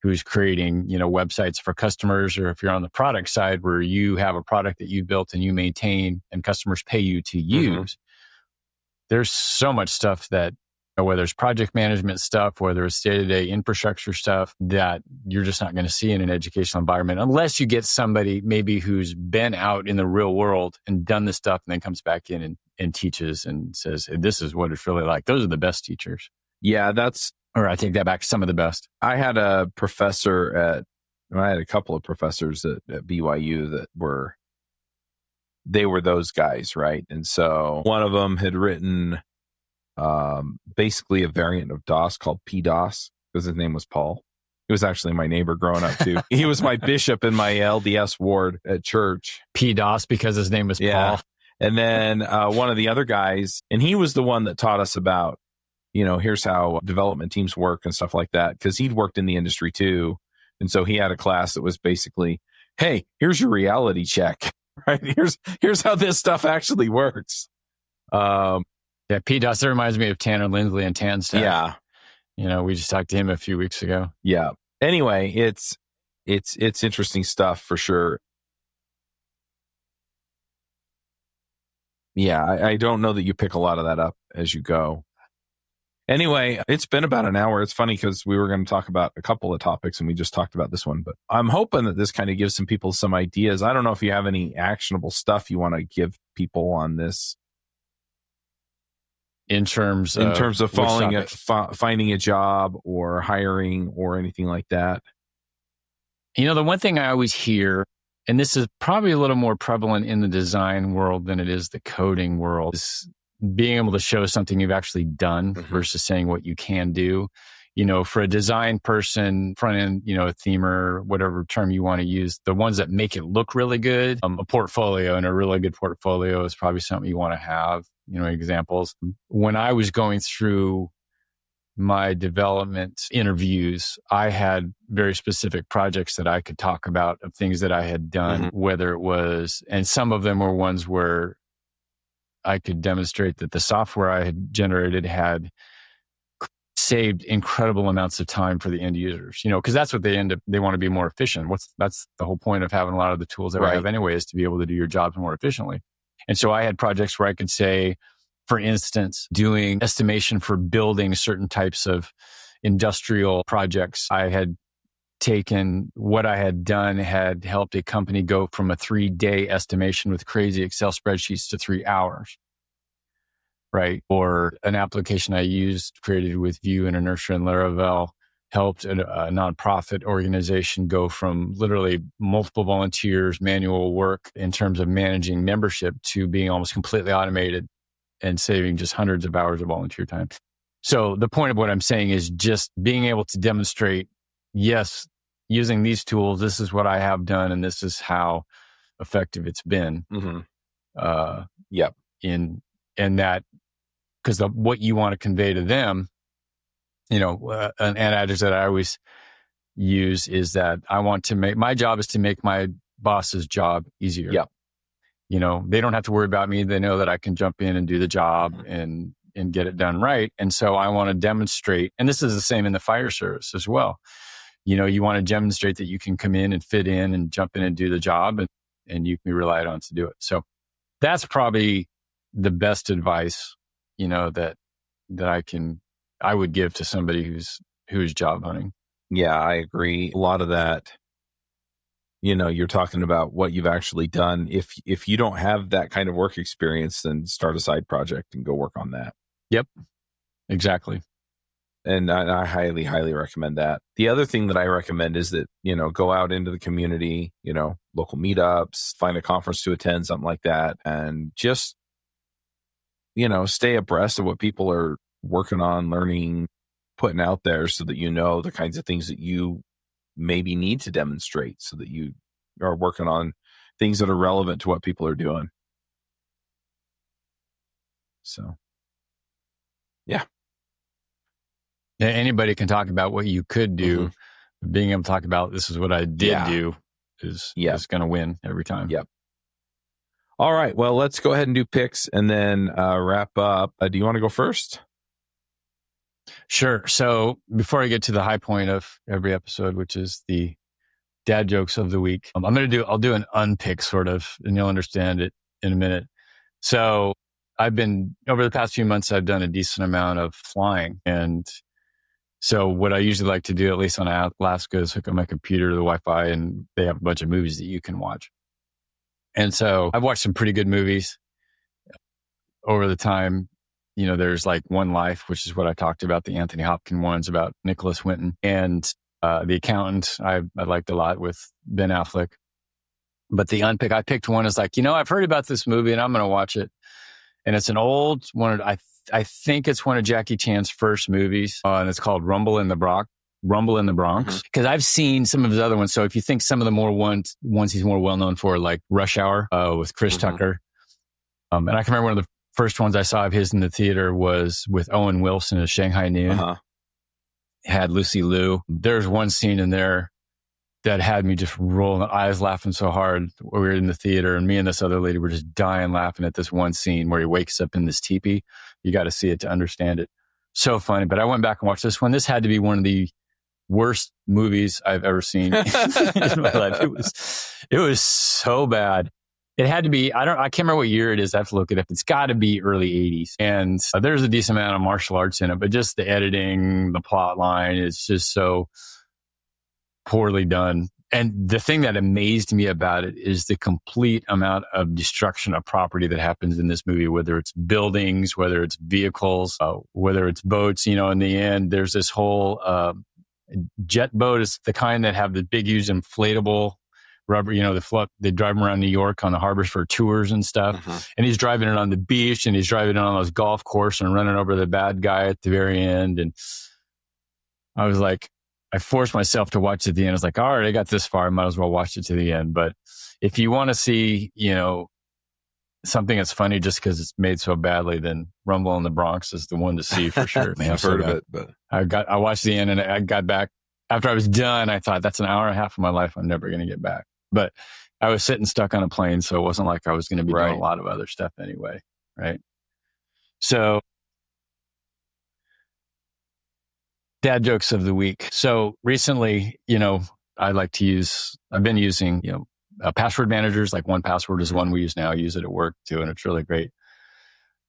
who's creating, you know, websites for customers, or if you're on the product side where you have a product that you built and you maintain and customers pay you to use. There's so much stuff that, whether it's project management stuff, whether it's day-to-day infrastructure stuff, that you're just not going to see in an educational environment unless you get somebody maybe who's been out in the real world and done this stuff and then comes back in and teaches and says, hey, this is what it's really like. Those are the best teachers. Yeah, or I take that back, some of the best. I had a couple of professors at BYU that were those guys, right? And so one of them had written basically a variant of DOS called PDOS, because his name was Paul. He was actually my neighbor growing up too. He was my bishop in my LDS ward at church. PDOS because his name was Paul. And then one of the other guys, and he was the one that taught us about, you know, here's how development teams work and stuff like that, because he'd worked in the industry too. And so he had a class that was basically, hey, here's your reality check. right? Here's how this stuff actually works. Yeah, PDOS, that reminds me of Tanner Lindsley and TanStack. Yeah. We just talked to him a few weeks ago. Yeah. Anyway, it's interesting stuff for sure. Yeah, I don't know that you pick a lot of that up as you go. Anyway, it's been about an hour. It's funny because we were going to talk about a couple of topics and we just talked about this one, but I'm hoping that this kind of gives some people some ideas. I don't know if you have any actionable stuff you want to give people on this. In terms of finding a job or hiring or anything like that. The one thing I always hear, and this is probably a little more prevalent in the design world than it is the coding world, is being able to show something you've actually done versus saying what you can do. For a design person, front end, a themer, whatever term you want to use, the ones that make it look really good, a portfolio, and a really good portfolio is probably something you want to have, examples. When I was going through my development interviews, I had very specific projects that I could talk about of things that I had done, whether it was, and some of them were ones where I could demonstrate that the software I had generated had saved incredible amounts of time for the end users, because that's what they want to be more efficient. That's the whole point of having a lot of the tools that we have anyway, is to be able to do your jobs more efficiently. And so I had projects where I could say, for instance, doing estimation for building certain types of industrial projects. I had taken what I had done, had helped a company go from a 3-day estimation with crazy Excel spreadsheets to 3 hours, right? Or an application I used, created with Vue and Inertia and Laravel, helped a nonprofit organization go from literally multiple volunteers, manual work in terms of managing membership, to being almost completely automated and saving just hundreds of hours of volunteer time. So the point of what I'm saying is just being able to demonstrate, yes, using these tools, this is what I have done, and this is how effective it's been. In that, because what you want to convey to them, an adage that I always use is that I want to my job is to make my boss's job easier. Yep. They don't have to worry about me. They know that I can jump in and do the job and get it done right. And so I want to demonstrate, and this is the same in the fire service as well. You want to demonstrate that you can come in and fit in and jump in and do the job, and you can be relied on to do it. So that's probably the best advice, that I would give to somebody who's job hunting. Yeah, I agree. A lot of that, you're talking about what you've actually done. If you don't have that kind of work experience, then start a side project and go work on that. Yep, exactly. And I highly, highly recommend that. The other thing that I recommend is that, go out into the community, local meetups, find a conference to attend, something like that. And just, stay abreast of what people are working on, learning, putting out there, so that the kinds of things that you maybe need to demonstrate, so that you are working on things that are relevant to what people are doing. So, yeah. Anybody can talk about what you could do. Being able to talk about this is what I did do is going to win every time. Yep. All right. Well, let's go ahead and do picks and then wrap up. Do you want to go first? Sure. So before I get to the high point of every episode, which is the dad jokes of the week, I'll do an unpick sort of, and you'll understand it in a minute. So over the past few months, I've done a decent amount of flying. And so what I usually like to do, at least on Alaska, is hook up my computer to the Wi-Fi, and they have a bunch of movies that you can watch. And so I've watched some pretty good movies over the time. There's like One Life, which is what I talked about, the Anthony Hopkins ones about Nicholas Winton, and The Accountant I liked a lot with Ben Affleck. But the unpick, I picked one is like, I've heard about this movie and I'm going to watch it. And it's an old one. I think it's one of Jackie Chan's first movies, and it's called Rumble in the Bronx. Because I've seen some of his other ones. So if you think some of the more ones he's more well known for, like Rush Hour with Chris Tucker. And I can remember one of the first ones I saw of his in the theater was with Owen Wilson as Shanghai Noon. Had Lucy Liu. There's one scene in there that had me just rolling eyes, laughing so hard. We were in the theater, and me and this other lady were just dying laughing at this one scene where he wakes up in this teepee. You got to see it to understand it. So funny. But I went back and watched this one. This had to be one of the worst movies I've ever seen in my life. It was so bad. It had to be, I can't remember what year it is. I have to look it up. It's got to be early 80s. And there's a decent amount of martial arts in it, but just the editing, the plot line is just so poorly done. And the thing that amazed me about it is the complete amount of destruction of property that happens in this movie, whether it's buildings, whether it's vehicles, whether it's boats. In the end, there's this whole jet boat is the kind that have the big, huge inflatable rubber, they drive them around New York on the harbors for tours and stuff. Uh-huh. And he's driving it on the beach, and he's driving it on this golf course and running over the bad guy at the very end. And I was like, I forced myself to watch it at the end. I was like, all right, I got this far. I might as well watch it to the end. But if you want to see, something that's funny just because it's made so badly, then Rumble in the Bronx is the one to see for sure. Man, I've heard of it, but I watched the end, and I got back after I was done. I thought that's an hour and a half of my life I'm never going to get back. But I was sitting stuck on a plane, so it wasn't like I was going to be doing a lot of other stuff anyway, right? So, dad jokes of the week. So recently, I've been using, password managers, like 1Password is one we use now. I use it at work too, and it's really great.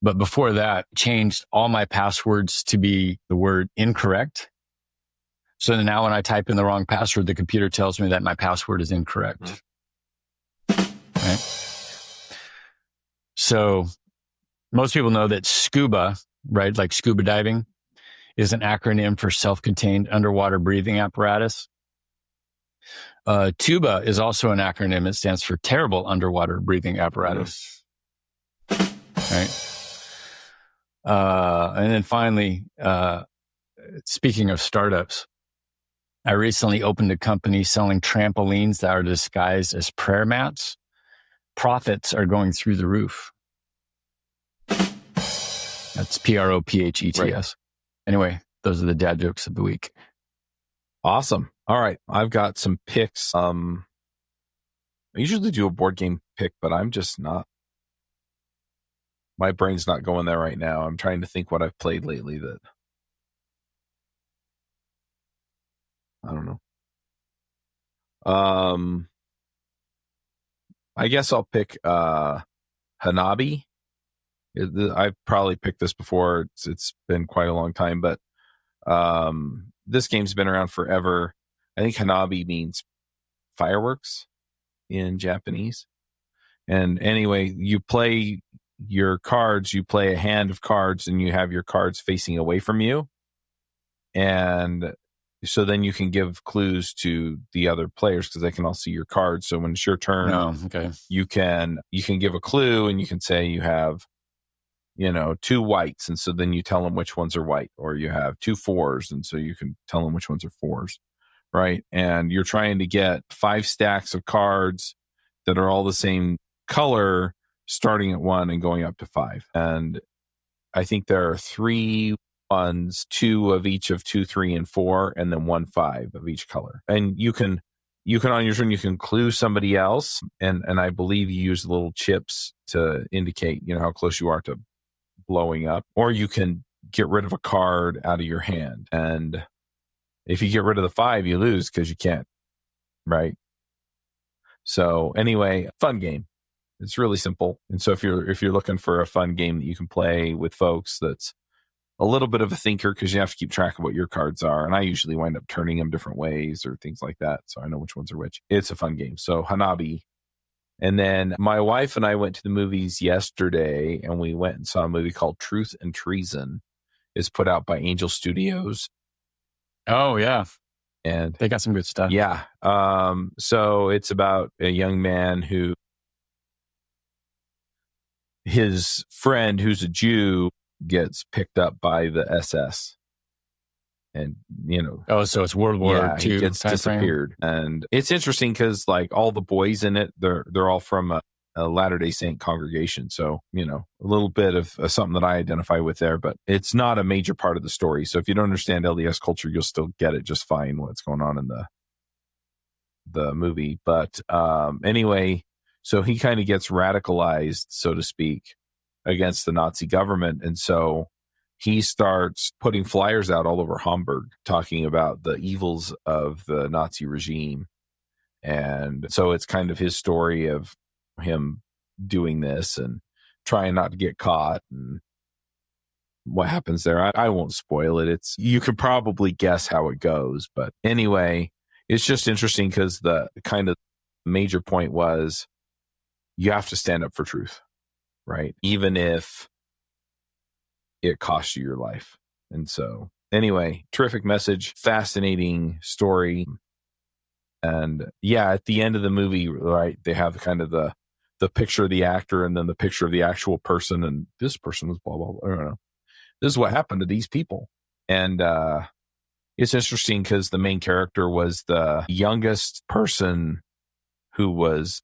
But before that, changed all my passwords to be the word incorrect. So now when I type in the wrong password, the computer tells me that my password is incorrect. Right? So most people know that SCUBA, right, like scuba diving, is an acronym for self-contained underwater breathing apparatus. TUBA is also an acronym. It stands for terrible underwater breathing apparatus. Right? And then finally, speaking of startups, I recently opened a company selling trampolines that are disguised as prayer mats. Profits are going through the roof. That's PROPHETS. Right. Anyway, those are the dad jokes of the week. Awesome. All right. I've got some picks. I usually do a board game pick, but I'm just not. My brain's not going there right now. I'm trying to think what I've played lately that I don't know. I guess I'll pick Hanabi. I've probably picked this before. It's been quite a long time, but this game's been around forever. I think Hanabi means fireworks in Japanese. And anyway, you play your cards, you play a hand of cards, and you have your cards facing away from you. And so then you can give clues to the other players because they can all see your cards. So when it's your turn, you can give a clue, and you can say you have, 2 whites. And so then you tell them which ones are white, or you have 2 4s. And so you can tell them which ones are 4s. Right. And you're trying to get 5 stacks of cards that are all the same color, starting at 1 and going up to 5. And I think there are 3 1s, 2 of each of 2, 3, and 4, and then 1 5 of each color. And you can on your turn, you can clue somebody else. And I believe you use little chips to indicate, how close you are to blowing up, or you can get rid of a card out of your hand. And if you get rid of the 5, you lose because you can't. Right. So anyway, fun game. It's really simple. And so if you're looking for a fun game that you can play with folks, that's a little bit of a thinker, because you have to keep track of what your cards are. And I usually wind up turning them different ways or things like that, so I know which ones are which. It's a fun game. So Hanabi. And then my wife and I went to the movies yesterday, and we went and saw a movie called Truth and Treason. It's put out by Angel Studios. Oh, yeah. And they got some good stuff. Yeah. So it's about a young man who, his friend who's a Jew gets picked up by the SS. And, Oh, so it's World War II. He gets disappeared. And it's interesting because, like, all the boys in it, they're all from a Latter-day Saint congregation. So, a little bit of something that I identify with there, but it's not a major part of the story. So if you don't understand LDS culture, you'll still get it just fine, what's going on in the movie. But anyway, so he kind of gets radicalized, so to speak, against the Nazi government. And so he starts putting flyers out all over Hamburg talking about the evils of the Nazi regime. And so it's kind of his story of him doing this and trying not to get caught and what happens there. I won't spoil it. You could probably guess how it goes. But anyway, it's just interesting because the kind of major point was you have to stand up for truth, right? Even if it costs you your life. And so anyway, terrific message, fascinating story. And yeah, at the end of the movie, right, they have kind of the picture of the actor and then the picture of the actual person. And this person was blah, blah, blah. I don't know. This is what happened to these people. And it's interesting because the main character was the youngest person who was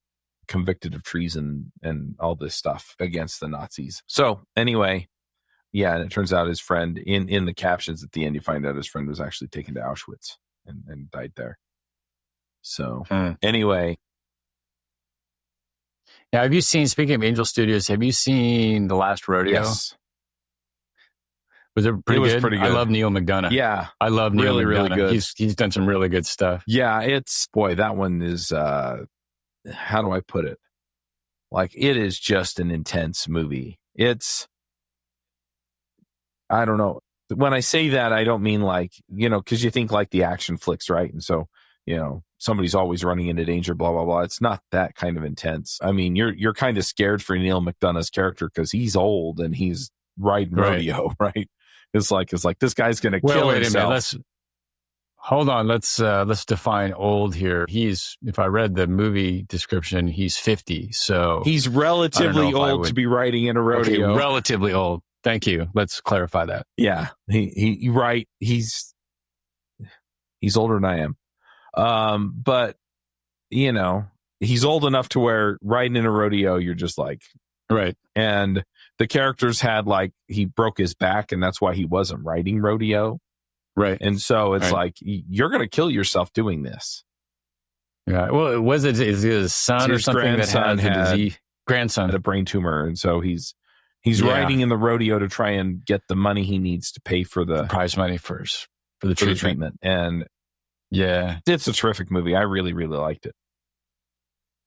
convicted of treason and all this stuff against the Nazis. So anyway, yeah, and it turns out his friend, in the captions at the end, you find out his friend was actually taken to Auschwitz and died there. So anyway. Now, have you seen, speaking of Angel Studios, have you seen The Last Rodeo? Yes. Was it pretty good? Pretty good. I love Neil McDonough. Yeah. I love Neil McDonough. Really good. He's done some really good stuff. Yeah, that one is, how do I put it? Like, it is just an intense movie. I don't know. When I say that, I don't mean like, because you think like the action flicks, right? And so, somebody's always running into danger, blah, blah, blah. It's not that kind of intense. I mean, you're kind of scared for Neil McDonough's character because he's old and he's riding rodeo, right? It's like this guy's going to kill himself. Hold on. Let's define old here. If I read the movie description, he's 50. So he's relatively old to be riding in a rodeo. Okay, relatively old. Thank you. Let's clarify that. Yeah. He's older than I am. But he's old enough to where riding in a rodeo, you're just like, right. And the characters had he broke his back and that's why he wasn't riding rodeo. Right. And so it's like, you're going to kill yourself doing this. Yeah. Well, was it his son or something that had a disease? Grandson had a brain tumor. And so he's riding in the rodeo to try and get the money he needs to pay for the prize money for the treatment. And yeah, it's a terrific movie. I really, really liked it.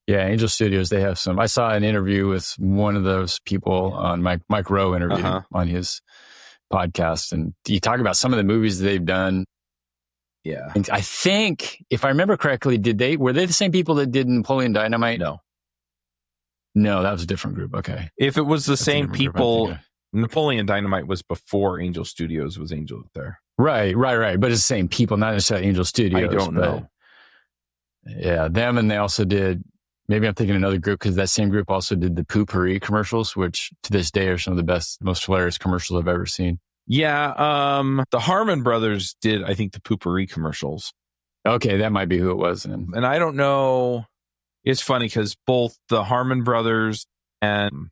Yeah, Angel Studios, they have some. I saw an interview with one of those people on Mike Rowe interviewed on his podcast, and you talk about some of the movies they've done. Yeah, I think if I remember correctly, were they the same people that did Napoleon Dynamite? No, that was a different group. Okay, if it was the same people, Napoleon Dynamite was before Angel Studios was Angel there. Right. But it's the same people, not necessarily Angel Studios. I don't know. Yeah, them, and they also did. Maybe I'm thinking another group because that same group also did the Poopery commercials, which to this day are some of the best, most hilarious commercials I've ever seen. Yeah, the Harmon brothers did, I think, the Poopery commercials. Okay, that might be who it was then. And I don't know. It's funny because both the Harmon brothers and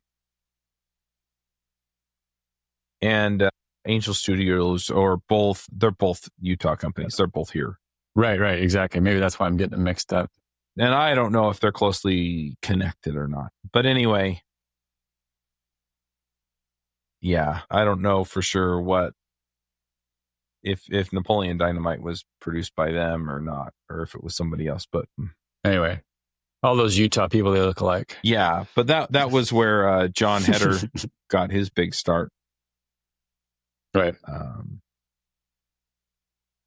Angel Studios they're both Utah companies. They're both here. Right, exactly. Maybe that's why I'm getting them mixed up. And I don't know if they're closely connected or not. But anyway, yeah, I don't know for sure if Napoleon Dynamite was produced by them or not, or if it was somebody else. But anyway, all those Utah people, they look alike. Yeah, but that was where John Heder got his big start. Right.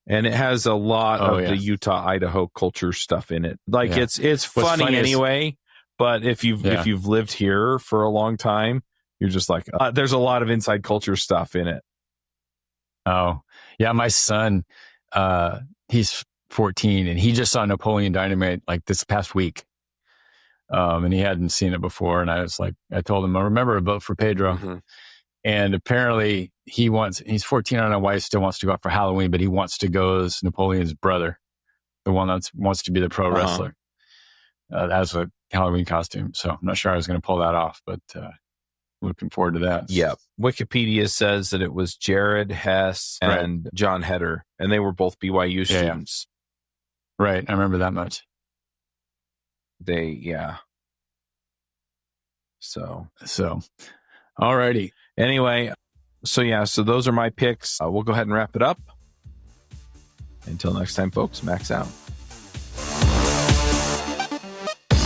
And it has a lot of the Utah, Idaho culture stuff in it. Like it's funny anyway, but if you've lived here for a long time, you're just like, there's a lot of inside culture stuff in it. Oh, yeah. My son, he's 14 and he just saw Napoleon Dynamite like this past week. And he hadn't seen it before. And I told him, I remember a vote for Pedro. Mm-hmm. And apparently he's 14. I don't know why he still wants to go out for Halloween, but he wants to go as Napoleon's brother, the one that wants to be the pro wrestler, as a Halloween costume. So I'm not sure I was going to pull that off, but looking forward to that. Yeah. Wikipedia says that it was Jared Hess and John Heder, and they were both BYU students. Yeah. Right. I remember that much. Yeah. So, alrighty. Anyway, so those are my picks. We'll go ahead and wrap it up. Until next time, folks, Max out.